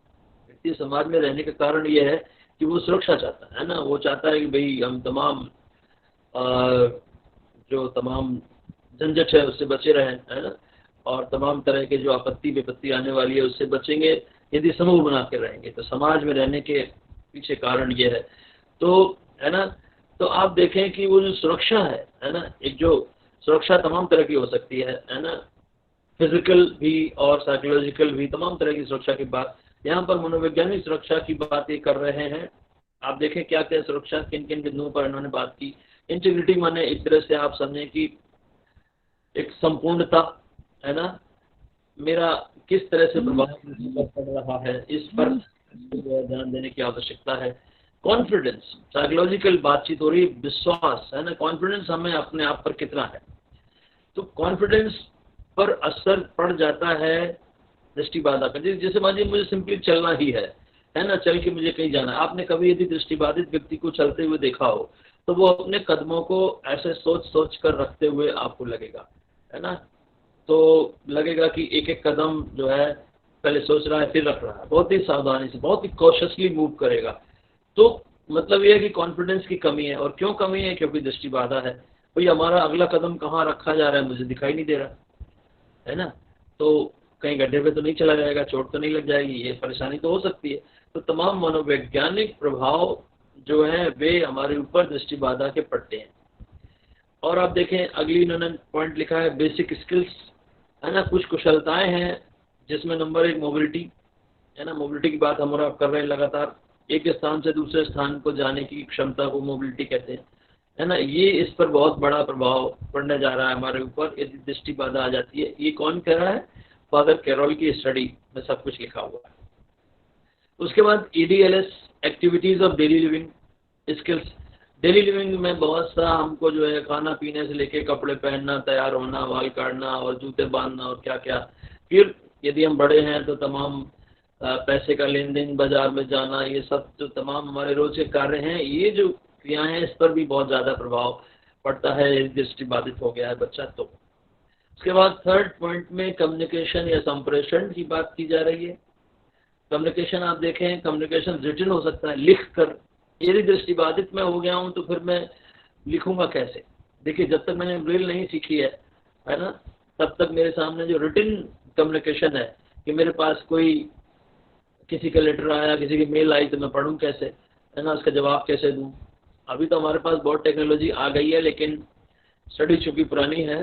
व्यक्ति समाज में रहने का कारण ये है कि वो सुरक्षा चाहता है ना। वो चाहता है कि भाई हम जो तमाम झंझट है उससे बचे रहें, है ना, और तमाम तरह के जो आपत्ति विपत्ति आने वाली है उससे बचेंगे यदि समूह बना के रहेंगे। तो समाज में रहने के पीछे कारण ये है, तो है ना। तो आप देखें कि वो जो सुरक्षा है ना, एक जो सुरक्षा तमाम तरह की हो सकती है ना, फिजिकल भी और साइकोलॉजिकल भी, तमाम तरह की सुरक्षा की बात यहाँ पर मनोवैज्ञानिक सुरक्षा की बात ये कर रहे हैं। आप देखें क्या क्या सुरक्षा किन किन बिंदुओं पर इन्होंने बात की। इंटीग्रिटी माने इस तरह से आप समझें कि एक संपूर्णता, है ना, मेरा किस तरह से प्रभाव पड़ रहा है, इस पर ध्यान देने की आवश्यकता है। कॉन्फिडेंस, साइकोलॉजिकल बातचीत हो रही, विश्वास, है ना, कॉन्फिडेंस हमें अपने आप पर कितना है। तो कॉन्फिडेंस पर असर पड़ जाता है दृष्टिबाधा का। जैसे मान लीजिए मुझे सिंपली चलना ही है ना, चल के मुझे कहीं जाना है। आपने कभी यदि दृष्टिबाधित व्यक्ति को चलते हुए देखा हो तो वो अपने कदमों को ऐसे सोच सोच कर रखते हुए आपको लगेगा, है ना, तो लगेगा कि एक एक कदम जो है पहले सोच रहा है फिर रख रहा है, बहुत ही सावधानी से, बहुत ही कॉशियसली मूव करेगा। तो मतलब ये है कि कॉन्फिडेंस की कमी है। और क्यों कमी है? क्योंकि दृष्टि बाधा है। भाई हमारा अगला कदम कहाँ रखा जा रहा है मुझे दिखाई नहीं दे रहा, है ना, तो कहीं गड्ढे पे तो नहीं चला जाएगा, चोट तो नहीं लग जाएगी, ये परेशानी तो हो सकती है। तो तमाम मनोवैज्ञानिक प्रभाव जो है वे हमारे ऊपर दृष्टि बाधा के पड़ते हैं। और आप देखें अगली इन्होंने पॉइंट लिखा है बेसिक स्किल्स, है ना, कुछ कुशलताएं हैं जिसमें नंबर 1 मोबिलिटी, है ना, मोबिलिटी की बात हम और आप कर रहे हैं लगातार। एक स्थान से दूसरे स्थान को जाने की क्षमता को मोबिलिटी कहते हैं, है ना। ये इस पर बहुत बड़ा प्रभाव पड़ने जा रहा है हमारे ऊपर यदि दृष्टि बाधा आ जाती है। ये कौन कह रहा है? फादर कैरोल की स्टडी में सब कुछ लिखा हुआ है। उसके बाद EDLS, activities of daily living skills. Daily living में बहुत सा हमको जो है खाना पीने से लेके कपड़े पहनना, तैयार होना, बाल काटना और जूते बांधना और क्या क्या। फिर यदि हम बड़े हैं तो तमाम पैसे का लेन देन, बाजार में जाना, ये सब जो तमाम हमारे रोज के कार्य हैं, ये जो क्रियाएं हैं, इस पर भी बहुत ज़्यादा प्रभाव पड़ता है दृष्टि बाधित हो गया है बच्चा तो। उसके बाद थर्ड पॉइंट में कम्युनिकेशन या संप्रेषण की बात की जा रही है। कम्युनिकेशन आप देखें, कम्युनिकेशन रिटन हो सकता है, लिख कर। यदि दृष्टि बाधित मैं हो गया हूँ तो फिर मैं लिखूंगा कैसे? देखिए जब तक मैंने ब्रेल नहीं सीखी है ना, तब तक मेरे सामने जो रिटन कम्युनिकेशन है कि मेरे पास कोई किसी का लेटर आया, किसी की मेल आई तो मैं पढ़ूं कैसे, है ना, उसका जवाब कैसे दूं? अभी तो हमारे पास बहुत टेक्नोलॉजी आ गई है, लेकिन स्टडी चूंकि पुरानी है,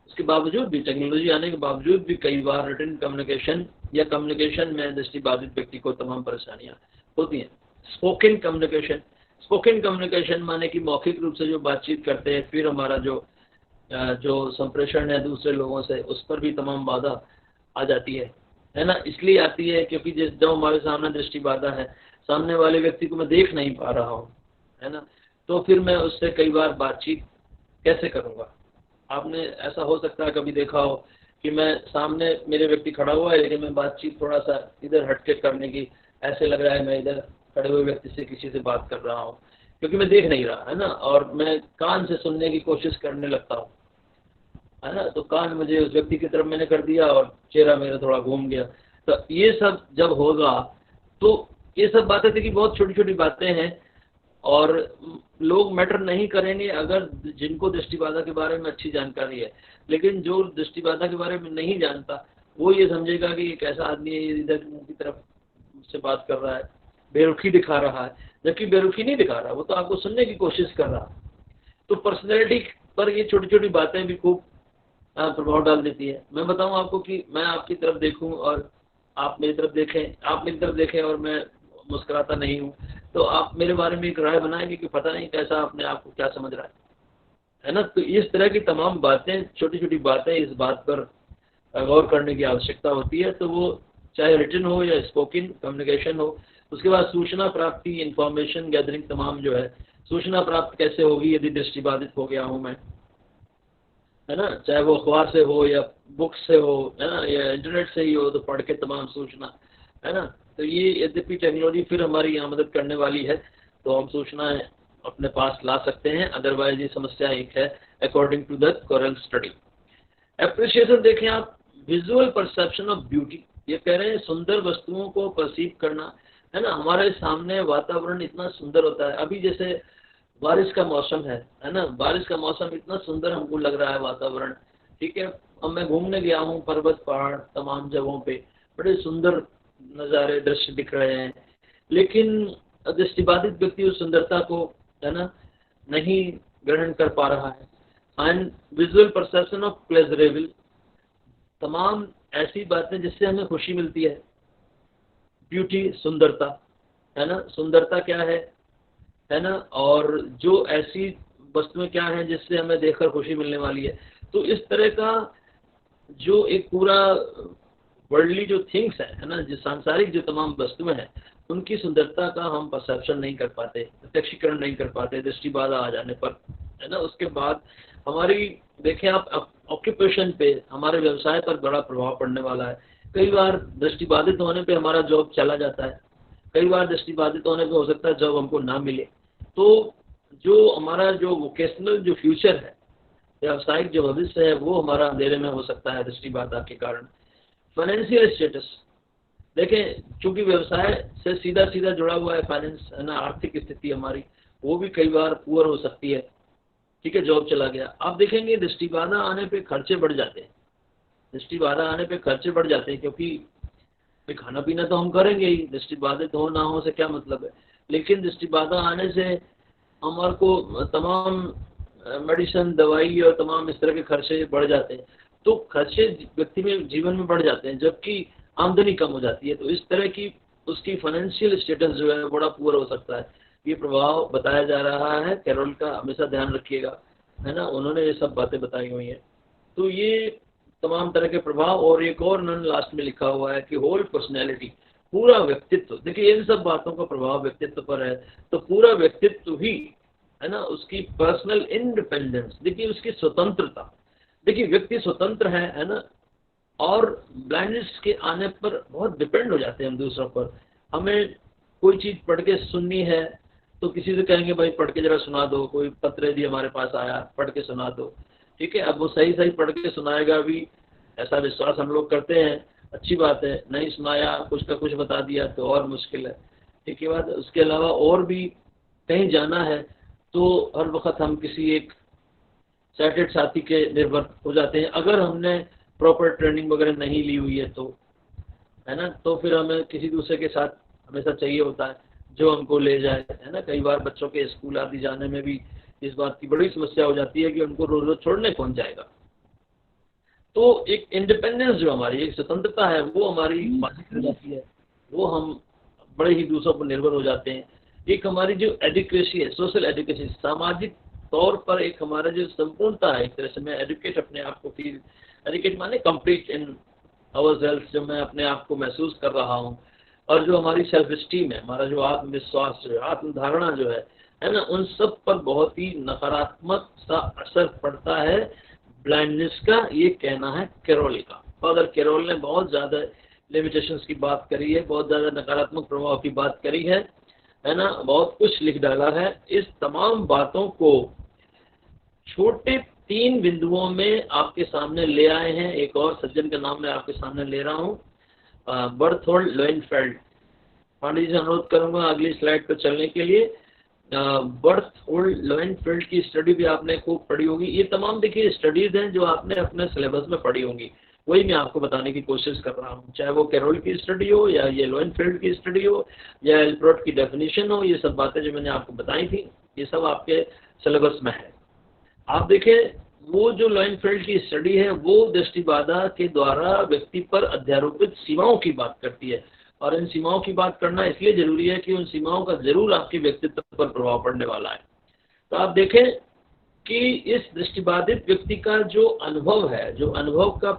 उसके बावजूद भी, टेक्नोलॉजी आने के बावजूद भी कई बार रिटन कम्युनिकेशन या कम्युनिकेशन में दृष्टि बाधित व्यक्ति को तमाम परेशानियां होती हैं। स्पोकन कम्युनिकेशन, स्पोकन कम्युनिकेशन माने कि मौखिक रूप से जो बातचीत करते हैं, फिर हमारा जो संप्रेषण है दूसरे लोगों से, उस पर भी तमाम बाधा आ जाती है ना। इसलिए आती है क्योंकि जब हमारे सामने दृष्टि बाधा है, सामने वाले व्यक्ति को मैं देख नहीं पा रहा हूँ, है ना, तो फिर मैं उससे कई बार बातचीत कैसे करूँगा? आपने ऐसा हो सकता है कभी देखा हो कि मैं सामने मेरे व्यक्ति खड़ा हुआ है, लेकिन मैं बातचीत थोड़ा सा इधर हटके करने की, ऐसे लग रहा है मैं इधर खड़े हुए व्यक्ति से किसी से बात कर रहा हूँ, क्योंकि मैं देख नहीं रहा, है ना, और मैं कान से सुनने की कोशिश करने लगता हूँ, है ना, तो कान मुझे उस व्यक्ति की तरफ मैंने कर दिया और चेहरा मेरा थोड़ा घूम गया। तो ये सब जब होगा तो ये सब बातें देखिए बहुत छोटी छोटी बातें हैं, और लोग मैटर नहीं करेंगे अगर जिनको दृष्टिबाधा के बारे में अच्छी जानकारी है। लेकिन जो दृष्टिबाधा के बारे में नहीं जानता वो ये समझेगा कि एक ऐसा आदमी है, ये इधर मुंह की तरफ मुझसे बात कर रहा है, बेरुखी दिखा रहा है, जबकि बेरुखी नहीं दिखा रहा, वो तो आपको सुनने की कोशिश कर रहा है। तो पर्सनैलिटी पर ये छोटी छोटी बातें भी खूब प्रभाव डाल देती है। मैं बताऊं आपको कि मैं आपकी तरफ देखूं और आप मेरी तरफ देखें, आप मेरी तरफ देखें और मैं मुस्कुराता नहीं हूं, तो आप मेरे बारे में एक राय बनाएंगे कि पता नहीं कैसा अपने आप को क्या समझ रहा है ना। तो इस तरह की तमाम बातें, छोटी छोटी बातें, इस बात पर गौर करने की आवश्यकता होती है। तो वो चाहे रिटन हो या स्पोकन कम्युनिकेशन हो। उसके बाद सूचना प्राप्ति, इंफॉर्मेशन गैदरिंग, तमाम जो है सूचना प्राप्त कैसे होगी यदि दृष्टिबाधित हो गया हूँ मैं, है ना, चाहे वो अखबार से हो या बुक से हो, है ना, या इंटरनेट से ही हो, तो पढ़ के तमाम सूचना, है ना। तो ये यद्यपि टेक्नोलॉजी फिर हमारी यहाँ मदद करने वाली है, तो हम सूचनाएं अपने पास ला सकते हैं, अदरवाइज ये समस्या एक है according to the coral study. Appreciation देखें आप, विजुअल परसेप्शन ऑफ ब्यूटी, ये कह रहे हैं सुंदर वस्तुओं को परसीव करना, है ना। हमारे सामने वातावरण इतना सुंदर होता है, अभी जैसे बारिश का मौसम है ना, बारिश का मौसम इतना सुंदर हमको लग रहा है वातावरण, ठीक है। अब मैं घूमने गया हूँ पर्वत पहाड़ तमाम जगहों पे, बड़े सुंदर नज़ारे दृश्य दिख रहे हैं, लेकिन दृष्टिबाधित व्यक्ति उस सुंदरता को, है ना, नहीं ग्रहण कर पा रहा है। And visual perception of pleasurable, तमाम ऐसी बातें जिससे हमें खुशी मिलती है, ब्यूटी, सुंदरता, है ना, सुंदरता क्या है ना, और जो ऐसी वस्तुएं क्या हैं जिससे हमें देखकर खुशी मिलने वाली है। तो इस तरह का जो एक पूरा वर्ल्डली जो थिंग्स है ना, जो सांसारिक जो तमाम वस्तुएं हैं, उनकी सुंदरता का हम परसेप्शन नहीं कर पाते, प्रत्यक्षीकरण नहीं कर पाते दृष्टि बाधा आ जाने पर, है ना। उसके बाद हमारी देखें आप ऑक्यूपेशन पे, हमारे व्यवसाय पर बड़ा प्रभाव पड़ने वाला है। कई बार दृष्टि बाधित होने पे हमारा जॉब चला जाता है, कई बार दृष्टि बाधित होने पे हो सकता है जॉब हमको ना मिले। तो जो हमारा जो वोकेशनल जो फ्यूचर है, व्यावसायिक जो भविष्य है, वो हमारा अंधेरे में हो सकता है दृष्टि बाधा के कारण। फाइनेंशियल स्टेटस देखें, चूंकि व्यवसाय से सीधा सीधा जुड़ा हुआ है फाइनेंस, है ना, आर्थिक स्थिति हमारी वो भी कई बार पुअर हो सकती है। ठीक है, जॉब चला गया। आप देखेंगे दृष्टि बाधा आने पे खर्चे बढ़ जाते हैं, दृष्टि बाधा आने पे खर्चे बढ़ जाते हैं, क्योंकि भाई खाना पीना तो हम करेंगे ही, दृष्टि बाधित हो ना हो से क्या मतलब है। लेकिन दृष्टि बाधा आने से हमारे को तमाम मेडिसिन, दवाई और तमाम इस तरह के खर्चे बढ़ जाते हैं। तो खर्चे व्यक्ति में जीवन में बढ़ जाते हैं, जबकि आमदनी कम हो जाती है। तो इस तरह की उसकी फाइनेंशियल स्टेटस जो है बड़ा पुअर हो सकता है। ये प्रभाव बताया जा रहा है कैरोल का, हमेशा ध्यान रखिएगा, है ना, उन्होंने ये सब बातें बताई हुई हैं। तो ये तमाम तरह के प्रभाव, और एक और उन्होंने लास्ट में लिखा हुआ है कि होल पर्सनैलिटी, पूरा व्यक्तित्व। देखिए इन सब बातों का प्रभाव व्यक्तित्व पर है, तो पूरा व्यक्तित्व ही, है ना, उसकी पर्सनल इंडिपेंडेंस, देखिए उसकी स्वतंत्रता। देखिए व्यक्ति स्वतंत्र है ना, और ब्लाइंडनेस के आने पर बहुत डिपेंड हो जाते हैं हम दूसरों पर। हमें कोई चीज़ पढ़ के सुननी है तो किसी से कहेंगे भाई पढ़ के जरा सुना दो, कोई पत्र यदि हमारे पास आया पढ़ के सुना दो, ठीक है। अब वो सही सही पढ़ के सुनाएगा भी, ऐसा विश्वास हम लोग करते हैं, अच्छी बात है। नहीं सुनाया, कुछ का कुछ बता दिया तो और मुश्किल है। ठीक है बात। उसके अलावा और भी कहीं जाना है तो हर वक्त हम किसी एक सर्टिफिकेट साथी के निर्भर हो जाते हैं। अगर हमने प्रॉपर ट्रेनिंग वगैरह नहीं ली हुई है तो, है ना, तो फिर हमें किसी दूसरे के साथ हमेशा चाहिए होता है जो हमको ले जाए, है ना। कई बार बच्चों के स्कूल आदि जाने में भी इस बात की बड़ी समस्या हो जाती है कि उनको रोज रोज छोड़ने कौन जाएगा। तो एक इंडिपेंडेंस जो हमारी एक स्वतंत्रता है वो हमारी मानसिक हो जाती है, वो हम बड़े ही दूसरों पर निर्भर हो जाते हैं। एक हमारी जो एडुकेसी है, सोशल एडुकेसी, सामाजिक तौर पर एक हमारा जो संपूर्णता है, एक तरह से मैं एडुकेट अपने आप को फील, एडुकेट माने कंप्लीट इन आवर सेल्फ, जो मैं अपने आप को महसूस कर रहा हूँ। और जो हमारी सेल्फ स्टीम है, हमारा जो आत्मविश्वास जो है, आत्मधारणा जो है ना, उन सब पर बहुत ही नकारात्मक सा असर पड़ता है ब्लाइंडनेस का, ये कहना है कैरोल का। फादर कैरोल ने बहुत ज़्यादा लिमिटेशंस की बात करी है, बहुत ज़्यादा नकारात्मक प्रभाव की बात करी है ना, बहुत कुछ लिख डाला है। इस तमाम बातों को छोटे 3 बिंदुओं में आपके सामने ले आए हैं। एक और सज्जन का नाम मैं आपके सामने ले रहा हूँ, बर्टोल्ड लोएनफेल्ड। पांडे जी से अनुरोध करूंगा अगली स्लाइड पर चलने के लिए। बर्टोल्ड लोएनफेल्ड की स्टडी भी आपने खूब पढ़ी होगी। ये तमाम देखिए स्टडीज हैं जो आपने अपने सिलेबस में पढ़ी होंगी, वही मैं आपको बताने की कोशिश कर रहा हूँ। चाहे वो कैरोल की स्टडी हो, या ये लोएनफेल्ड की स्टडी हो, या एल्ब्रोट की डेफिनेशन हो, ये सब बातें जो मैंने आपको बताई थी ये सब आपके सिलेबस में है। आप देखें वो जो लोएनफेल्ड की स्टडी है वो दृष्टि बाधा के द्वारा व्यक्ति पर अध्यारोपित सीमाओं की बात करती है। और इन सीमाओं की बात करना इसलिए जरूरी है कि उन सीमाओं का जरूर आपके व्यक्तित्व पर प्रभाव पड़ने वाला है। तो आप देखें कि इस दृष्टिबाधित व्यक्ति का जो अनुभव है, जो अनुभव का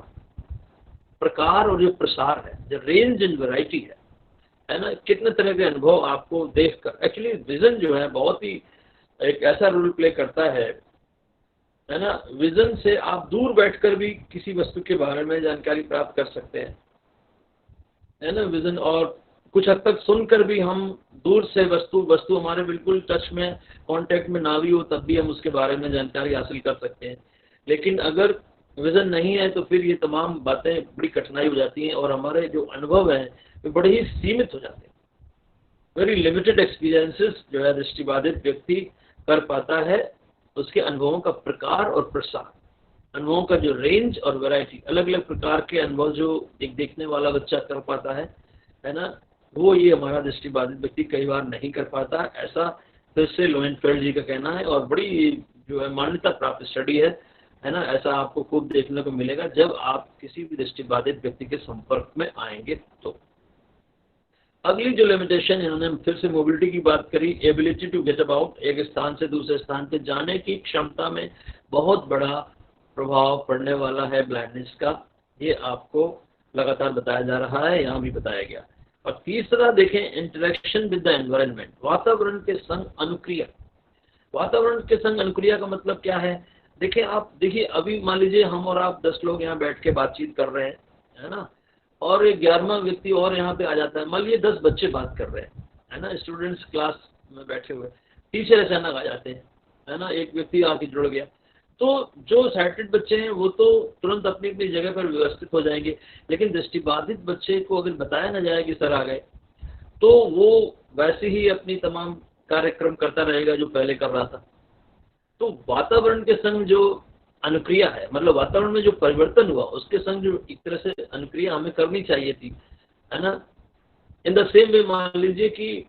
प्रकार और जो प्रसार है, जो रेंज एंड वैरायटी है ना, कितने तरह के अनुभव आपको देखकर, एक्चुअली विजन जो है बहुत ही एक ऐसा रोल प्ले करता है ना। विजन से आप दूर बैठकर भी किसी वस्तु के बारे में जानकारी प्राप्त कर सकते हैं, है ना, विजन। और कुछ हद तक सुनकर भी हम दूर से वस्तु हमारे बिल्कुल टच में, कांटेक्ट में ना भी हो, तब भी हम उसके बारे में जानकारी हासिल कर सकते हैं। लेकिन अगर विजन नहीं है तो फिर ये तमाम बातें बड़ी कठिनाई हो जाती हैं और हमारे जो अनुभव हैं वे बड़े ही सीमित हो जाते हैं। वेरी लिमिटेड एक्सपीरियंसेस जो है दृष्टिबाधित व्यक्ति कर पाता है। उसके अनुभवों का प्रकार और प्रसार, अनुभवों का जो रेंज और वैरायटी, अलग अलग प्रकार के अनुभव जो एक देखने वाला बच्चा कर पाता है ना, वो ये हमारा दृष्टिबाधित व्यक्ति कई बार नहीं कर पाता। ऐसा फिर से लोएनफेल्ड जी का कहना है, और बड़ी जो है मान्यता प्राप्त स्टडी है ना। ऐसा आपको खूब देखने को मिलेगा जब आप किसी भी दृष्टिबाधित व्यक्ति के संपर्क में आएंगे तो। अगली जो लिमिटेशन इन्होंने फिर से मोबिलिटी की बात करी, एबिलिटी टू गेट अबाउट, एक स्थान से दूसरे स्थान पे जाने की क्षमता में बहुत बड़ा प्रभाव पड़ने वाला है ब्लाइंडनेस का। ये आपको लगातार बताया जा रहा है, यहाँ भी बताया गया। और तीसरा देखें, इंटरेक्शन विद द एनवायरनमेंट, वातावरण के संग अनुक्रिया। वातावरण के संग अनुक्रिया का मतलब क्या है? देखिए आप देखिए, अभी मान लीजिए हम और आप 10 लोग यहाँ बैठ के बातचीत कर रहे हैं, है ना, और एक 11वां व्यक्ति और यहाँ पे आ जाता है। मान लीजिए 10 बच्चे बात कर रहे हैं, है ना, स्टूडेंट्स क्लास में बैठे हुए, टीचर अचानक आ जाते हैं, है ना, एक व्यक्ति आके जुड़ गया, तो जो साइटेड बच्चे हैं वो तो तुरंत अपनी अपनी जगह पर व्यवस्थित हो जाएंगे, लेकिन दृष्टिबाधित बच्चे को अगर बताया ना जाए कि सर आ गए, तो वो वैसे ही अपनी तमाम कार्यक्रम करता रहेगा जो पहले कर रहा था। तो वातावरण के संग जो अनुक्रिया है, मतलब वातावरण में जो परिवर्तन हुआ उसके संग जो एक तरह से अनुक्रिया हमें करनी चाहिए थी, है ना। इन द सेम वे मान लीजिए कि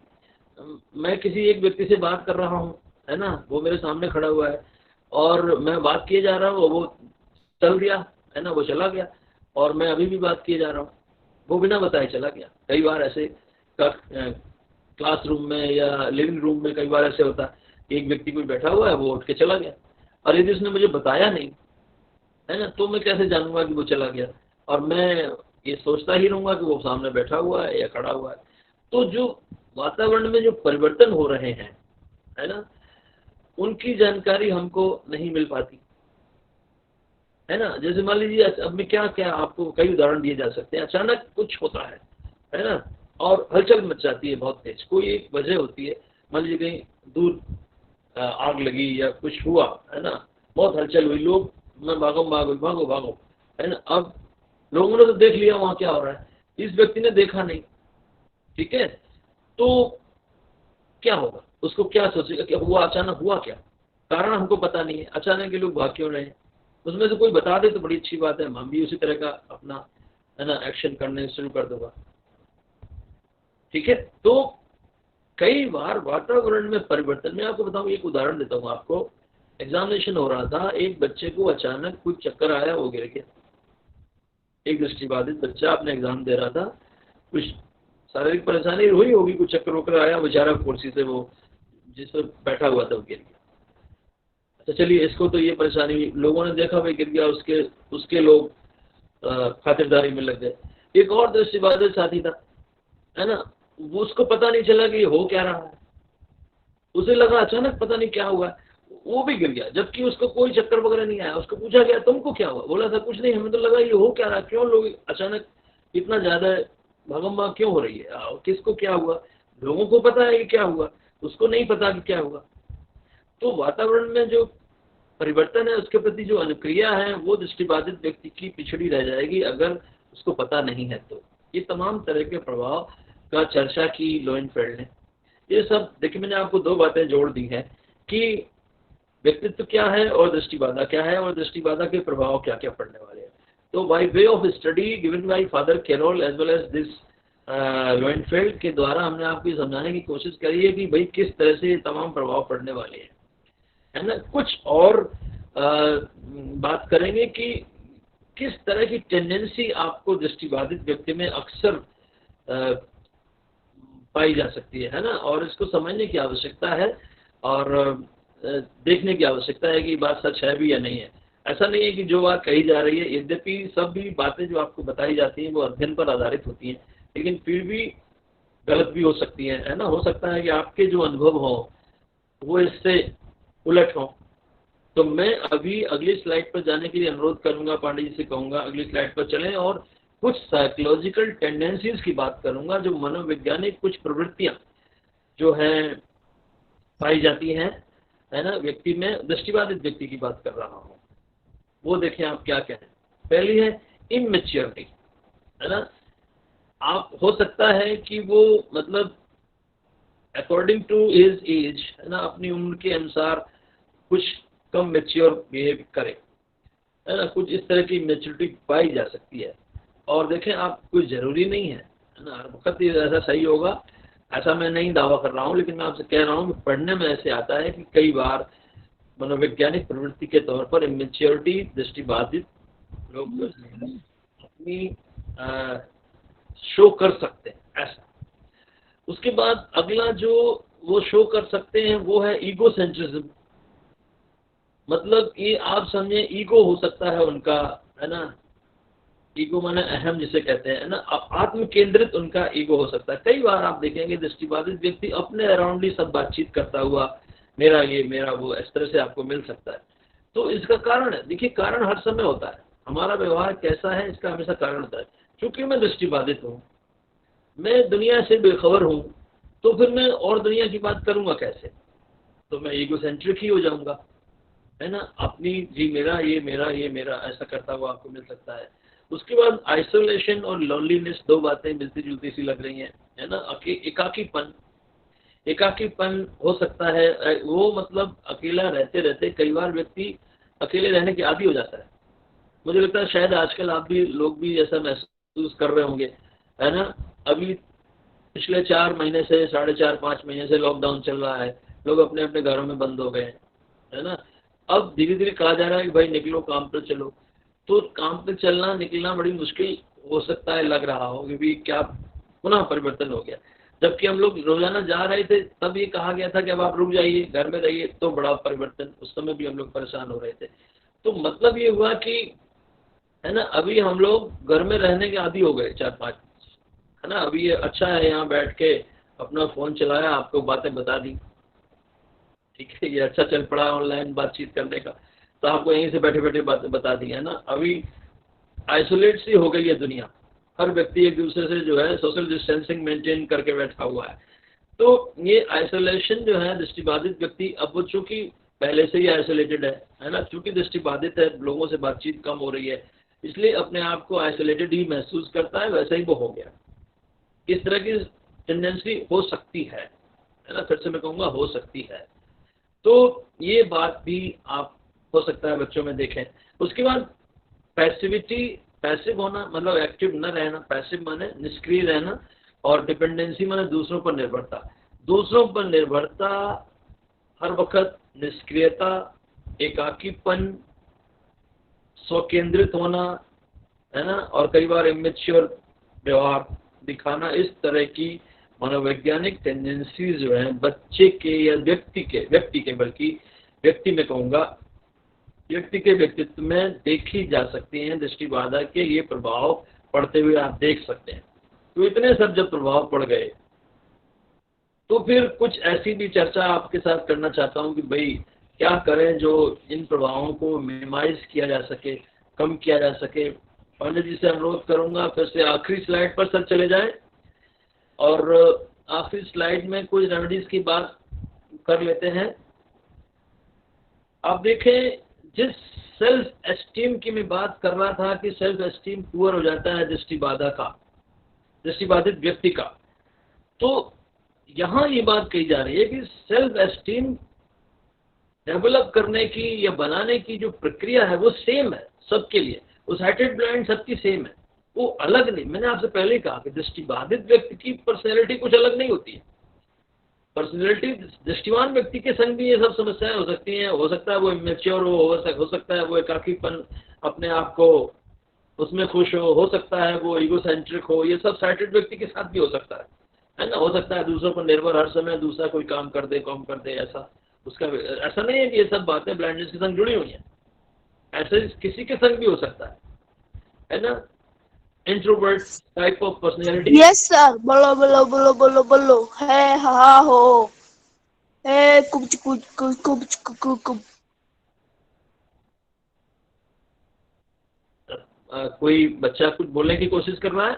मैं किसी एक व्यक्ति से बात कर रहा हूँ, है ना, वो मेरे सामने खड़ा हुआ है और मैं बात किए जा रहा हूँ, वो चल गया, है ना, वो चला गया, और मैं अभी भी बात किए जा रहा हूँ, वो बिना बताए चला गया। कई बार ऐसे क्लासरूम में या लिविंग रूम में कई बार ऐसे होता है कि एक व्यक्ति कोई बैठा हुआ है, वो उठ के चला गया, और यदि उसने मुझे बताया नहीं, है ना, तो मैं कैसे जानूंगा कि वो चला गया, और मैं ये सोचता ही रहूंगा कि वो सामने बैठा हुआ है या खड़ा हुआ है। तो जो वातावरण में जो परिवर्तन हो रहे हैं, है ना, उनकी जानकारी हमको नहीं मिल पाती, है ना। जैसे मान लीजिए अब मैं क्या क्या आपको कई उदाहरण दिए जा सकते हैं। अचानक कुछ होता है ना, और हलचल मच जाती है बहुत तेज, कोई एक वजह होती है, मान लीजिए कहीं दूर आग लगी या कुछ हुआ, है ना, बहुत हलचल हुई, लोग मैं भागो भागो भागो भागो, है ना। अब लोगों ने तो देख लिया वहां क्या हो रहा है, इस व्यक्ति ने देखा नहीं, ठीक है, तो क्या होगा, उसको क्या सोचेगा कि हुआ, अचानक हुआ क्या, कारण हमको पता नहीं है, अचानक ये लोग भाग क्यों रहे हैं। उसमें से कोई बता दे तो बड़ी अच्छी बात है, हम भी उसी तरह का अपना, है ना, एक्शन करने शुरू कर दूंगा, ठीक है। तो कई बार वातावरण में परिवर्तन, मैं आपको बताऊं, एक उदाहरण देता हूँ आपको। एग्जामिनेशन हो रहा था, एक बच्चे को अचानक कुछ चक्कर आया, वो गिर गया। एक दृष्टिबाधित बच्चा अपने एग्जाम दे रहा था, कुछ शारीरिक परेशानी हुई होगी, कुछ चक्कर वक्कर आया, बेचारा कुर्सी से वो जिस पर बैठा हुआ था वो गिर गया। अच्छा चलिए, इसको तो ये परेशानी हुई, लोगों ने देखा भाई गिर गया, उसके लोग खातिरदारी में लग गए। एक और दृष्टिबाधित साथी था, है ना, वो उसको पता नहीं चला कि हो क्या रहा है, उसे लगा अचानक पता नहीं क्या हुआ, वो भी गिर गया, जबकि उसको कोई चक्कर वगैरह नहीं आया। उसको पूछा गया तुमको क्या हुआ, बोला था कुछ नहीं, हमें तो लगा ये हो क्या रहा, क्यों लोग अचानक इतना ज्यादा भागम भाग क्यों हो रही है, किसको क्या हुआ। लोगों को पता है कि क्या हुआ, उसको नहीं पता कि क्या हुआ। तो वातावरण में जो परिवर्तन है उसके प्रति जो अनुक्रिया है वो दृष्टिबाधित व्यक्ति की पिछड़ी रह जाएगी अगर उसको पता नहीं है। तो ये तमाम तरह के प्रभाव का चर्चा की लोएनफेल्ड ने। ये सब देखिए, मैंने आपको 2 बातें जोड़ दी हैं कि व्यक्तित्व क्या है और दृष्टिबाधा क्या है, और दृष्टिबाधा के प्रभाव क्या क्या पड़ने वाले हैं। तो by way of study given by father Carroll as well as this Lowenfeld के द्वारा हमने आपको समझाने की कोशिश करी है कि भाई किस तरह से ये तमाम प्रभाव पड़ने वाले हैं, है ना। कुछ और बात करेंगे कि किस तरह की टेंडेंसी आपको दृष्टिबाधित व्यक्ति में अक्सर पाई जा सकती है ना, और इसको समझने की आवश्यकता है और देखने की आवश्यकता है कि बात सच है भी या नहीं है। ऐसा नहीं है कि जो बात कही जा रही है, यद्यपि सब भी बातें जो आपको बताई जाती हैं वो अध्ययन पर आधारित होती हैं, लेकिन फिर भी गलत भी हो सकती है ना। हो सकता है कि आपके जो अनुभव हो वो इससे उलट हो। तो मैं अभी अगली स्लाइड पर जाने के लिए अनुरोध करूंगा, पांडे जी से कहूंगा अगली स्लाइड पर चलें और कुछ साइकोलॉजिकल टेंडेंसीज की बात करूंगा, जो मनोवैज्ञानिक कुछ प्रवृत्तियां जो हैं पाई जाती हैं, है ना, व्यक्ति में, दृष्टिबाधित व्यक्ति की बात कर रहा हूं, वो देखें आप क्या कहें। पहली है इमेच्योरिटी, है ना। आप हो सकता है कि वो मतलब अकॉर्डिंग टू हिज एज, है ना, अपनी उम्र के अनुसार कुछ कम मेच्योर बिहेव करे, है ना, कुछ इस तरह की मेच्योरिटी पाई जा सकती है। और देखें आप, कुछ जरूरी नहीं है ना हर वक्त ऐसा सही होगा, ऐसा मैं नहीं दावा कर रहा हूँ, लेकिन मैं आपसे कह रहा हूँ कि पढ़ने में ऐसे आता है कि कई बार मनोवैज्ञानिक प्रवृत्ति के तौर पर इमेच्योरिटी दृष्टिबाधित लोग अपनी शो कर सकते हैं ऐसा। उसके बाद अगला जो वो शो कर सकते हैं वो है ईगो सेंट्रिज्म। मतलब ये आप समझे, ईगो हो सकता है उनका, है ना, ईगो माने अहम जिसे कहते हैं, है ना, आत्म केंद्रित उनका ईगो हो सकता है। कई बार आप देखेंगे दृष्टिबाधित व्यक्ति अपने अराउंड ही सब बातचीत करता हुआ, मेरा ये मेरा वो, इस तरह से आपको मिल सकता है। तो इसका कारण है, देखिए कारण हर समय होता है, हमारा व्यवहार कैसा है इसका हमेशा कारण होता है। क्योंकि मैं दृष्टिबाधित हूँ, मैं दुनिया से बेखबर हूँ, तो फिर मैं और दुनिया की बात करूंगा कैसे? तो मैं ईगो सेंट्रिक ही हो जाऊंगा, है ना, अपनी जी मेरा ये मेरा ये मेरा ऐसा करता हुआ आपको मिल सकता है। उसके बाद आइसोलेशन और लोनलीनेस, दो बातें मिलती जुलती सी लग रही हैं, है ना। एकाकीपन, एकाकीपन हो सकता है, वो मतलब अकेला रहते रहते कई बार व्यक्ति अकेले रहने के आदी हो जाता है। मुझे लगता है शायद आजकल आप भी लोग भी ऐसा महसूस कर रहे होंगे, है ना। अभी पिछले 4 महीने से, 4.5-5 महीने से लॉकडाउन चल रहा है, लोग अपने अपने घरों में बंद हो गए हैं, है ना। अब धीरे धीरे कहा जा रहा है कि भाई निकलो, काम पर चलो। तो काम पे चलना निकलना बड़ी मुश्किल हो सकता है, लग रहा हो, क्योंकि क्या पुनः परिवर्तन हो गया। जबकि हम लोग रोजाना जा रहे थे तब ये कहा गया था कि अब आप रुक जाइए, घर में रहिए, तो बड़ा परिवर्तन, उस समय भी हम लोग परेशान हो रहे थे। तो मतलब ये हुआ कि, है ना, अभी हम लोग घर में रहने के आदी हो गए 4-5, है ना। अभी ये अच्छा है, यहाँ बैठ के अपना फोन चलाया, आपको बातें बता दी, ठीक है, ये अच्छा चल पड़ा ऑनलाइन बातचीत करने का, तो आपको यहीं से बैठे बैठे बातें बता दी, है ना। अभी आइसोलेट सी हो गई है दुनिया, हर व्यक्ति एक दूसरे से जो है सोशल डिस्टेंसिंग मेंटेन करके बैठा हुआ है। तो ये आइसोलेशन जो है, दृष्टिबाधित व्यक्ति, अब वो चूंकि पहले से ही आइसोलेटेड है ना, चूंकि दृष्टिबाधित है, लोगों से बातचीत कम हो रही है, इसलिए अपने आप को आइसोलेटेड ही महसूस करता है, वैसा ही वो हो गया। इस तरह की टेंडेंसी हो सकती है ना, फिर से मैं कहूँगा हो सकती है। तो ये बात भी आप हो सकता है बच्चों में देखें। उसके बाद पैसिविटी, पैसिव होना मतलब एक्टिव न रहना, पैसिव माने निष्क्रिय रहना, और डिपेंडेंसी माने दूसरों पर निर्भरता। दूसरों पर निर्भरता, हर वक्त निष्क्रियता, एकाकीपन, स्वकेंद्रित होना, है ना, और कई बार इमेच्योर व्यवहार दिखाना, इस तरह की मनोवैज्ञानिक टेंडेंसीज जो है बच्चे के या व्यक्ति के बल्कि व्यक्ति में कहूँगा, व्यक्ति के व्यक्तित्व में देखी जा सकती हैं। दृष्टिबाधा के ये प्रभाव पड़ते हुए आप देख सकते हैं। तो इतने सब जब प्रभाव पड़ गए, तो फिर कुछ ऐसी भी चर्चा आपके साथ करना चाहता हूँ कि भाई क्या करें जो इन प्रभावों को मिनिमाइज किया जा सके, कम किया जा सके। पंडित जी से अनुरोध करूंगा फिर से आखिरी स्लाइड पर सर चले जाएं, और आखिरी स्लाइड में कुछ रेमेडीज की बात कर लेते हैं। आप देखें, जिस सेल्फ एस्टीम की मैं बात कर रहा था कि सेल्फ एस्टीम पुअर हो जाता है दृष्टिबाधित व्यक्ति का, तो यहाँ ये बात कही जा रही है कि सेल्फ एस्टीम डेवलप करने की या बनाने की जो प्रक्रिया है वो सेम है सबके लिए, वो साइटेड ब्लाइंड सबकी सेम है, वो अलग नहीं। मैंने आपसे पहले ही कहा कि दृष्टिबाधित व्यक्ति की पर्सनैलिटी कुछ अलग नहीं होती है। पर्सनैलिटी, दृष्टिवान व्यक्ति के संग भी ये सब समस्याएं हो सकती हैं। हो सकता है वो इमेच्योर हो सकता है वो एकाकीपन, अपने आप को उसमें खुश हो सकता है वो ईगोसेंट्रिक हो, ये सब साइटेड व्यक्ति के साथ भी हो सकता है ना। हो सकता है दूसरों पर निर्भर हर समय, दूसरा कोई काम कर दे, ऐसा उसका, ऐसा नहीं है कि ये सब बातें ब्लाइंडनेस के संग जुड़ी हुई हैं, ऐसे किसी के संग भी हो सकता है ना। Introvert type of personality. Yes sir, बोलो बोलो बोलो बोलो बोलो, है हा हो, है कुछ कुछ कुछ कुछ कुछ कुछ। कोई बच्चा कुछ बोलने की कोशिश कर रहा है?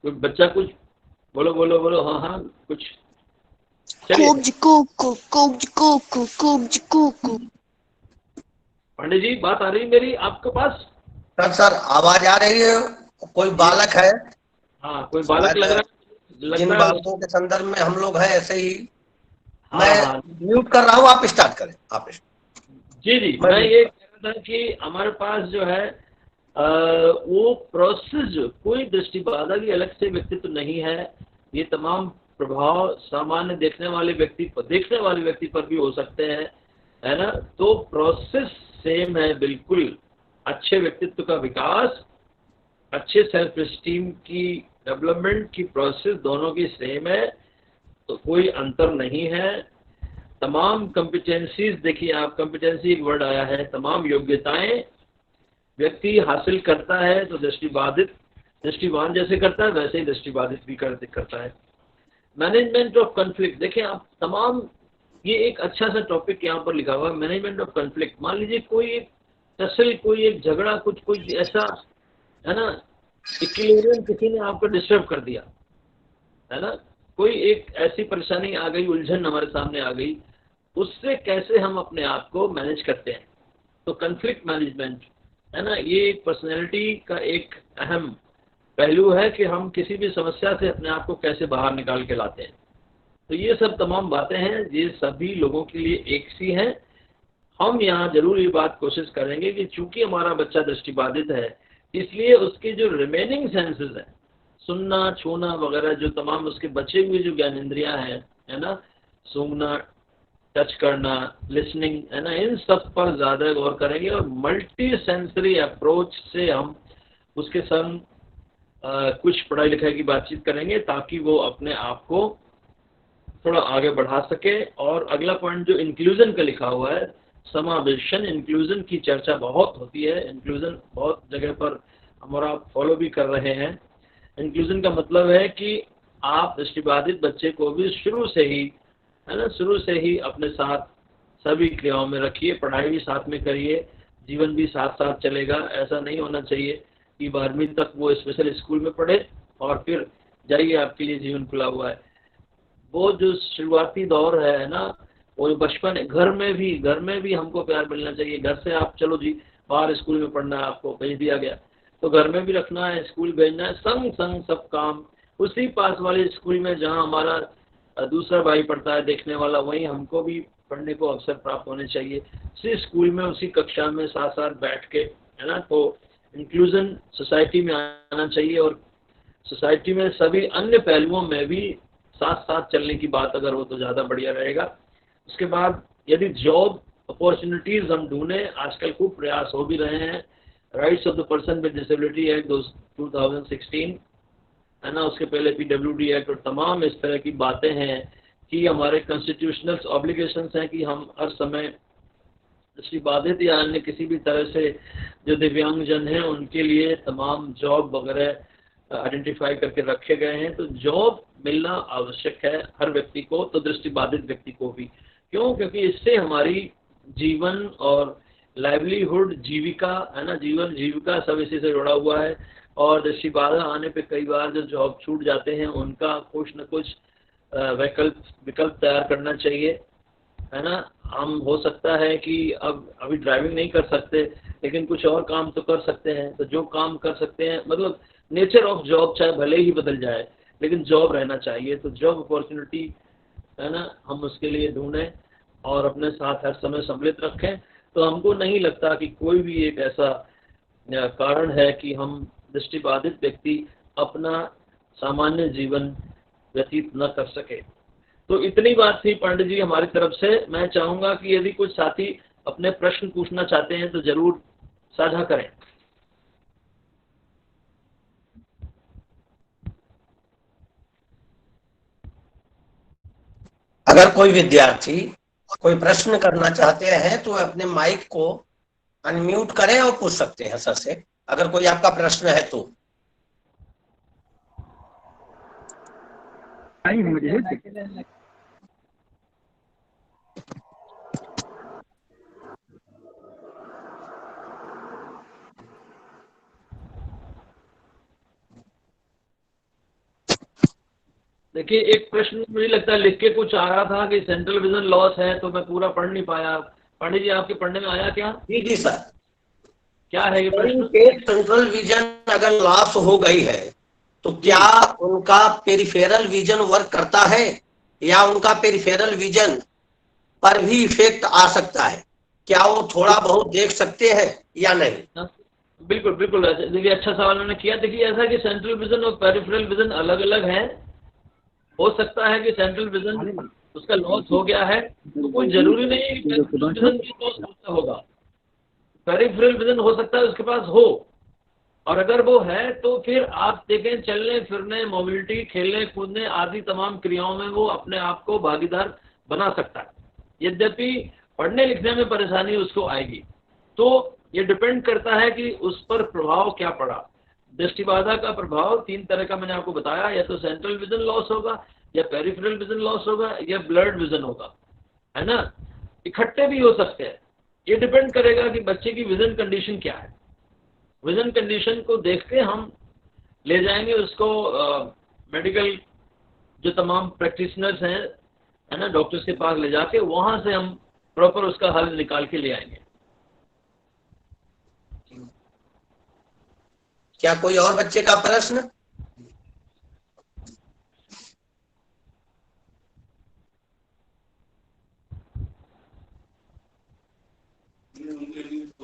कोई बच्चा कुछ बोलो बोलो बोलो, हाँ हाँ कुछ, चलिए। पांडे जी बात आ रही मेरी आपके पास? सर आवाज आ रही है? कोई बालक है? हाँ कोई बालक लग जिन रहा है। बालकों के संदर्भ में हम लोग हैं ऐसे ही। हाँ मैं हाँ म्यूट कर रहा हूँ, आप स्टार्ट करें। जी मैं ये कह रहा था कि हमारे पास जो है वो प्रोसेस, कोई दृष्टिबाधा की अलग से व्यक्तित्व नहीं है। ये तमाम प्रभाव सामान्य देखने वाले व्यक्ति पर भी हो सकते हैं, है ना। तो प्रोसेस सेम है बिल्कुल। अच्छे व्यक्तित्व का विकास अच्छे सेल्फ स्टीम की डेवलपमेंट की प्रोसेस दोनों की सेम है, तो कोई अंतर नहीं है। तमाम कॉम्पिटेंसीज, देखिए आप, कॉम्पिटेंसी एक वर्ड आया है, तमाम योग्यताएं व्यक्ति हासिल करता है तो दृष्टिवान जैसे करता है वैसे ही दृष्टिबाधित भी करता है। मैनेजमेंट ऑफ कॉन्फ्लिक्ट, देखें आप, तमाम ये एक अच्छा सा टॉपिक यहाँ पर लिखा हुआ है, मैनेजमेंट ऑफ कॉन्फ्लिक्ट। मान लीजिए कोई एक टसल, कोई एक झगड़ा, कुछ कोई ऐसा है ना, इक्विलिब्रियम किसी ने आपको डिस्टर्ब कर दिया है ना, कोई एक ऐसी परेशानी आ गई, उलझन हमारे सामने आ गई, उससे कैसे हम अपने आप को मैनेज करते हैं। तो कॉन्फ्लिक्ट मैनेजमेंट है ना, ये एक पर्सनैलिटी का एक अहम पहलू है कि हम किसी भी समस्या से अपने आप को कैसे बाहर निकाल के लाते हैं। तो ये सब तमाम बातें हैं, ये सभी लोगों के लिए एक सी हैं। हम यहाँ जरूर ये बात कोशिश करेंगे कि चूंकि हमारा बच्चा दृष्टिबाधित है, इसलिए उसके जो रिमेनिंग सेंसेस हैं, सुनना, छूना वगैरह, जो तमाम उसके बचे हुए जो ज्ञानेंद्रियां हैं, है ना, सूंघना, टच करना, लिसनिंग, है ना, इन सब पर ज़्यादा गौर करेंगे और मल्टी सेंसरी अप्रोच से हम उसके संग कुछ पढ़ाई लिखाई की बातचीत करेंगे ताकि वो अपने आप को थोड़ा आगे बढ़ा सके। और अगला पॉइंट जो इंक्लूजन का लिखा हुआ है, समावेशन, इंक्लूजन की चर्चा बहुत होती है, इंक्लूजन बहुत जगह पर हमारा फॉलो भी कर रहे हैं। इंक्लूजन का मतलब है कि आप दृष्टिबाधित बच्चे को भी शुरू से ही, है ना, शुरू से ही अपने साथ सभी क्रियाओं में रखिए, पढ़ाई भी साथ में करिए, जीवन भी साथ साथ चलेगा। ऐसा नहीं होना चाहिए कि 12वीं तक वो स्पेशल स्कूल में पढ़े और फिर जाइए आपके लिए जीवन खुला हुआ है। वो जो शुरुआती दौर है ना, वो बचपन है, घर में भी हमको प्यार मिलना चाहिए। घर से आप चलो जी बाहर स्कूल में पढ़ना है, आपको भेज दिया गया, तो घर में भी रखना है, स्कूल भेजना है, संग संग सब काम उसी पास वाले स्कूल में जहाँ हमारा दूसरा भाई पढ़ता है देखने वाला, वहीं हमको भी पढ़ने को अवसर प्राप्त होने चाहिए, उसी स्कूल में, उसी कक्षा में साथ साथ बैठ के, है ना। तो इंक्लूजन सोसाइटी में आना चाहिए और सोसाइटी में सभी अन्य पहलुओं में भी साथ साथ चलने की बात अगर हो तो ज़्यादा बढ़िया रहेगा। उसके बाद यदि जॉब अपॉर्चुनिटीज़ हम ढूंढें, आजकल खूब प्रयास हो भी रहे हैं, rights of the person with disability act 2016, है ना, उसके पहले PWD एक्ट, और तमाम इस तरह की बातें हैं कि हमारे कॉन्स्टिट्यूशनल ऑब्लिगेशंस हैं कि हम हर समय दृष्टिबाधित या अन्य किसी भी तरह से जो दिव्यांगजन हैं उनके लिए तमाम जॉब वगैरह आइडेंटिफाई करके रखे गए हैं। तो जॉब मिलना आवश्यक है हर व्यक्ति को, तो दृष्टिबाधित व्यक्ति को भी। क्यों? क्योंकि इससे हमारी जीवन और लाइवलीहुड, जीविका, है ना, जीवन जीविका सब इसी से जुड़ा हुआ है। और दृष्टिबाधा आने पे कई बार जो जॉब छूट जाते हैं उनका कुछ न कुछ विकल्प तैयार करना चाहिए, है ना। हम हो सकता है कि अब अभी ड्राइविंग नहीं कर सकते, लेकिन कुछ और काम तो कर सकते हैं। तो जो काम कर सकते हैं, मतलब नेचर ऑफ जॉब चाहे भले ही बदल जाए, लेकिन जॉब रहना चाहिए। तो जॉब अपॉर्चुनिटी, है ना, हम उसके लिए ढूंढें और अपने साथ हर समय सम्मिलित रखें। तो हमको नहीं लगता कि कोई भी एक ऐसा कारण है कि हम दृष्टिबाधित व्यक्ति अपना सामान्य जीवन व्यतीत न कर सके। तो इतनी बात थी पंडित जी हमारी तरफ से। मैं चाहूंगा कि यदि कुछ साथी अपने प्रश्न पूछना चाहते हैं तो जरूर साझा करें। अगर कोई विद्यार्थी कोई प्रश्न करना चाहते हैं तो अपने माइक को अनम्यूट करें और पूछ सकते हैं सर से, अगर कोई आपका प्रश्न है तो। देखिए, एक प्रश्न मुझे लगता है लिख के कुछ आ रहा था कि सेंट्रल विजन लॉस है, तो मैं पूरा पढ़ नहीं पाया। पंडित जी आपके पढ़ने में आया क्या? जी सर। क्या है ये प्रश्न? सेंट्रल विजन अगर लॉस हो गई है तो क्या उनका पेरिफेरल विजन वर्क करता है या उनका पेरिफेरल विजन पर भी इफेक्ट आ सकता है? क्या वो थोड़ा बहुत देख सकते हैं या नहीं? बिल्कुल बिल्कुल, देखिए अच्छा सवाल उन्होंने किया। देखिए ऐसा कि सेंट्रल विजन और पेरिफेरल विजन अलग अलग हैं। हो सकता है कि सेंट्रल विजन उसका लॉस हो गया है, तो कोई जरूरी नहीं है कि पेरिफेरल विजन भी लॉस होगा। पेरिफेरल विजन हो सकता है उसके पास हो और अगर वो है तो फिर आप देखें चलने फिरने, मोबिलिटी, खेलने कूदने आदि तमाम क्रियाओं में वो अपने आप को भागीदार बना सकता है। यद्यपि पढ़ने लिखने में परेशानी उसको आएगी। तो ये डिपेंड करता है कि उस पर प्रभाव क्या पड़ा। दृष्टिबाधा का प्रभाव 3 तरह का मैंने आपको बताया, या तो सेंट्रल विजन लॉस होगा, या पेरिफेरल विजन लॉस होगा, या ब्लर्ड विजन होगा, है ना। इकट्ठे भी हो सकते हैं। ये डिपेंड करेगा कि बच्चे की विजन कंडीशन क्या है। विजन कंडीशन को देख के हम ले जाएंगे उसको मेडिकल जो तमाम प्रैक्टिशनर्स हैं, है ना, डॉक्टर्स के पास ले जाके वहां से हम प्रॉपर उसका हल निकाल के ले आएंगे। क्या कोई और बच्चे का प्रश्न?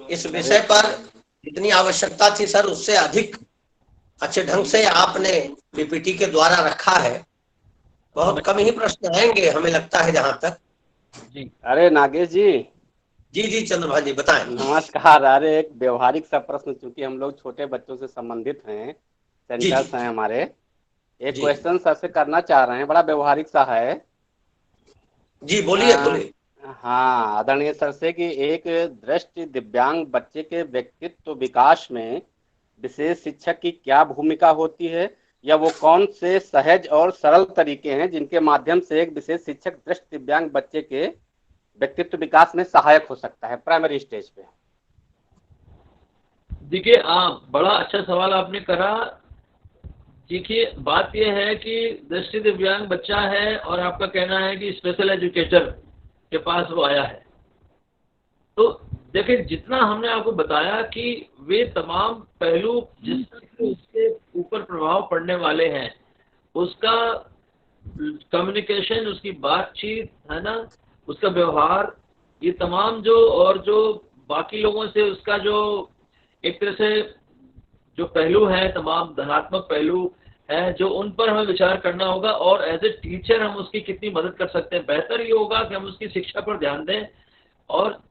इस विषय पर जितनी आवश्यकता थी सर उससे अधिक अच्छे ढंग से आपने पीपीटी के द्वारा रखा है। बहुत कम ही प्रश्न आएंगे हमें लगता है जहां तक। जी अरे नागेश जी। जी चंद्रभान जी बताएं। नमस्कार। अरे एक व्यवहारिक सा प्रश्न, चूंकि हम लोग छोटे बच्चों से संबंधित हैं, सेंटर्स हैं हमारे, एक क्वेश्चन सर से करना चाह रहे हैं, बड़ा व्यवहारिक सा है। जी बोलिए बोलिए। हाँ, आदरणीय सर से कि एक दृष्टि दिव्यांग बच्चे के व्यक्तित्व विकास में विशेष शिक्षक की क्या भूमिका होती है, या वो कौन से सहज और सरल तरीके हैं जिनके माध्यम से एक विशेष शिक्षक दृष्टि दिव्यांग बच्चे के व्यक्तित्व विकास में सहायक हो सकता है प्राइमरी स्टेज पे। देखिए बड़ा अच्छा सवाल आपने करा। देखिए बात यह है कि दृष्टि दिव्यांग बच्चा है और आपका कहना है कि स्पेशल एजुकेटर के पास वो आया है। तो देखिए जितना हमने आपको बताया कि वे तमाम पहलू जिस उसके ऊपर प्रभाव पड़ने वाले हैं, उसका कम्युनिकेशन, उसकी बातचीत, है ना, उसका व्यवहार, ये तमाम जो और जो बाकी लोगों से उसका जो एक तरह से जो पहलू है, तमाम धनात्मक पहलू है, जो उन पर हमें विचार करना होगा। और एज ए टीचर हम उसकी कितनी मदद कर सकते हैं। बेहतर ये होगा कि हम उसकी शिक्षा पर ध्यान दें और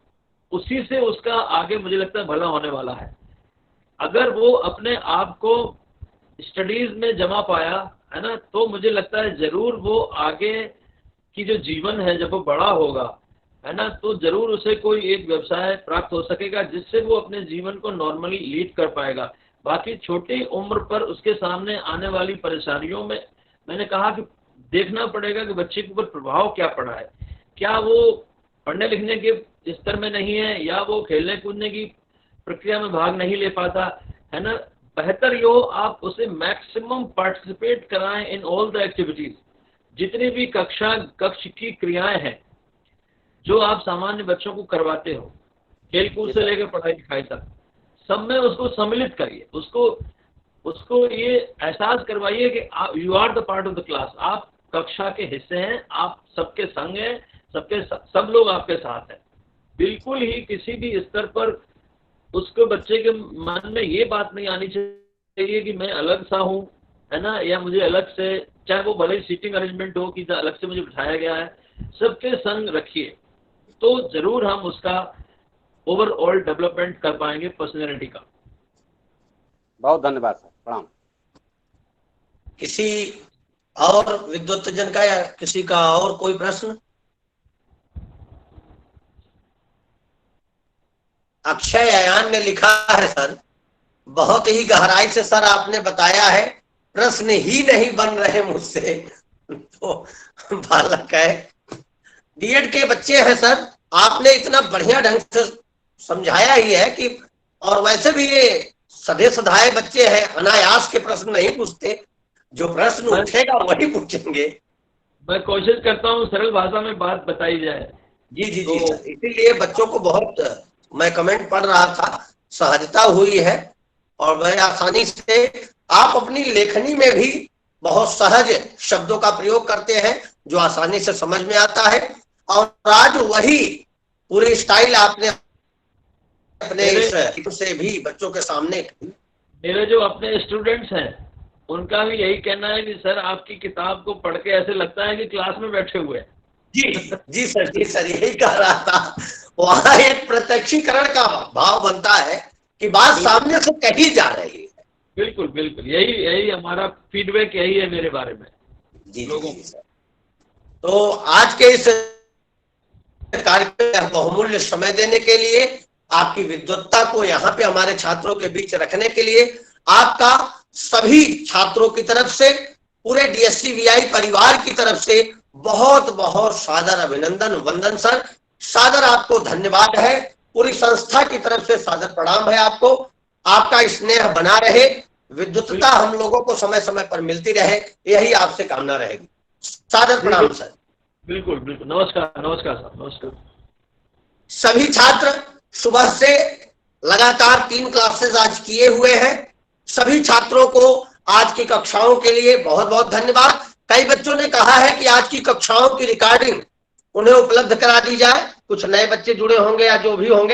उसी से उसका आगे मुझे लगता है भला होने वाला है। अगर वो अपने आप को स्टडीज में जमा पाया, है ना, तो मुझे लगता है जरूर वो आगे की जो जीवन है जब वो बड़ा होगा, है ना, तो जरूर उसे कोई एक व्यवसाय प्राप्त हो सकेगा जिससे वो अपने जीवन को नॉर्मली लीड कर पाएगा। बाकी छोटी उम्र पर उसके सामने आने वाली परेशानियों में मैंने कहा कि देखना पड़ेगा कि बच्चे के ऊपर प्रभाव क्या पड़ा है। क्या वो पढ़ने लिखने के स्तर में नहीं है, या वो खेलने कूदने की प्रक्रिया में भाग नहीं ले पाता, है ना। बेहतर ये हो आप उसे मैक्सिमम पार्टिसिपेट कराएं इन ऑल द एक्टिविटीज। जितनी भी कक्ष की क्रियाएं हैं जो आप सामान्य बच्चों को करवाते हो, खेलकूद से लेकर पढ़ाई लिखाई तक, सब में उसको सम्मिलित करिए। उसको ये एहसास करवाइए कि you are the part of the class. आप कक्षा के हिस्से हैं, आप सबके संग हैं, सब लोग आपके साथ हैं। बिल्कुल ही किसी भी स्तर पर उसको बच्चे के मन में ये बात नहीं आनी चाहिए कि मैं अलग सा हूँ, है ना, या मुझे अलग से, चाहे वो भले सीटिंग अरेंजमेंट हो कि अलग से मुझे बिठाया गया है। सबके संग रखिए तो जरूर हम उसका ओवरऑल डेवलपमेंट कर पाएंगे पर्सनैलिटी का। बहुत धन्यवाद सर, प्रणाम। किसी और विद्वत्तजन का या किसी का और कोई प्रश्न? अक्षय अयान ने लिखा है सर, बहुत ही गहराई से सर आपने बताया है, प्रश्न ही नहीं बन रहे मुझसे। तो बालक है, बीएड के बच्चे हैं सर, आपने इतना बढ़िया ढंग से समझाया ही है कि, और वैसे भी ये सधे सधाए बच्चे हैं, अनायास के प्रश्न नहीं पूछते, जो प्रश्न उठेगा वही पूछेंगे। मैं कोशिश करता हूँ सरल भाषा में बात बताई जाए। जी सर, इसीलिए बच्चों को बहुत, मैं कमेंट पढ़ रहा था, सहजता हुई है और मैं आसानी से, आप अपनी लेखनी में भी बहुत सहज शब्दों का प्रयोग करते हैं जो आसानी से समझ में आता है। और आज वही पूरी स्टाइल आपने अपने से भी बच्चों के सामने। मेरे जो अपने स्टूडेंट्स हैं उनका भी यही कहना है कि सर आपकी किताब को पढ़ के ऐसे लगता है कि क्लास में बैठे हुए हैं। जी सर यही कह रहा था। वहां एक प्रत्यक्षीकरण का भाव बनता है कि बात सामने से कही जा रही है। बिल्कुल बिल्कुल, यही यही हमारा फीडबैक यही है मेरे बारे में जी लोगों जी सर। तो आज के इस कार्यक्रम में बहुमूल्य समय देने के लिए, आपकी विद्वत्ता को यहाँ पे हमारे छात्रों के बीच रखने के लिए आपका सभी छात्रों की तरफ से, पूरे DSC-VI परिवार की तरफ से बहुत बहुत सादर अभिनंदन, वंदन सर। सादर आपको धन्यवाद है, पूरी संस्था की तरफ से सादर प्रणाम है आपको। आपका स्नेह बना रहे, विद्वत्ता हम लोगों को समय समय पर मिलती रहे, यही आपसे कामना रहेगी। सादर प्रणाम सर। बिल्कुल बिल्कुल, नमस्कार नमस्कार सर, नमस्कार। सभी छात्र सुबह से लगातार 3 क्लासेस आज किए हुए हैं। सभी छात्रों को आज की कक्षाओं के लिए बहुत बहुत धन्यवाद। कई बच्चों ने कहा है कि आज की कक्षाओं की रिकॉर्डिंग उन्हें उपलब्ध करा दी जाए, कुछ नए बच्चे जुड़े होंगे या जो भी होंगे।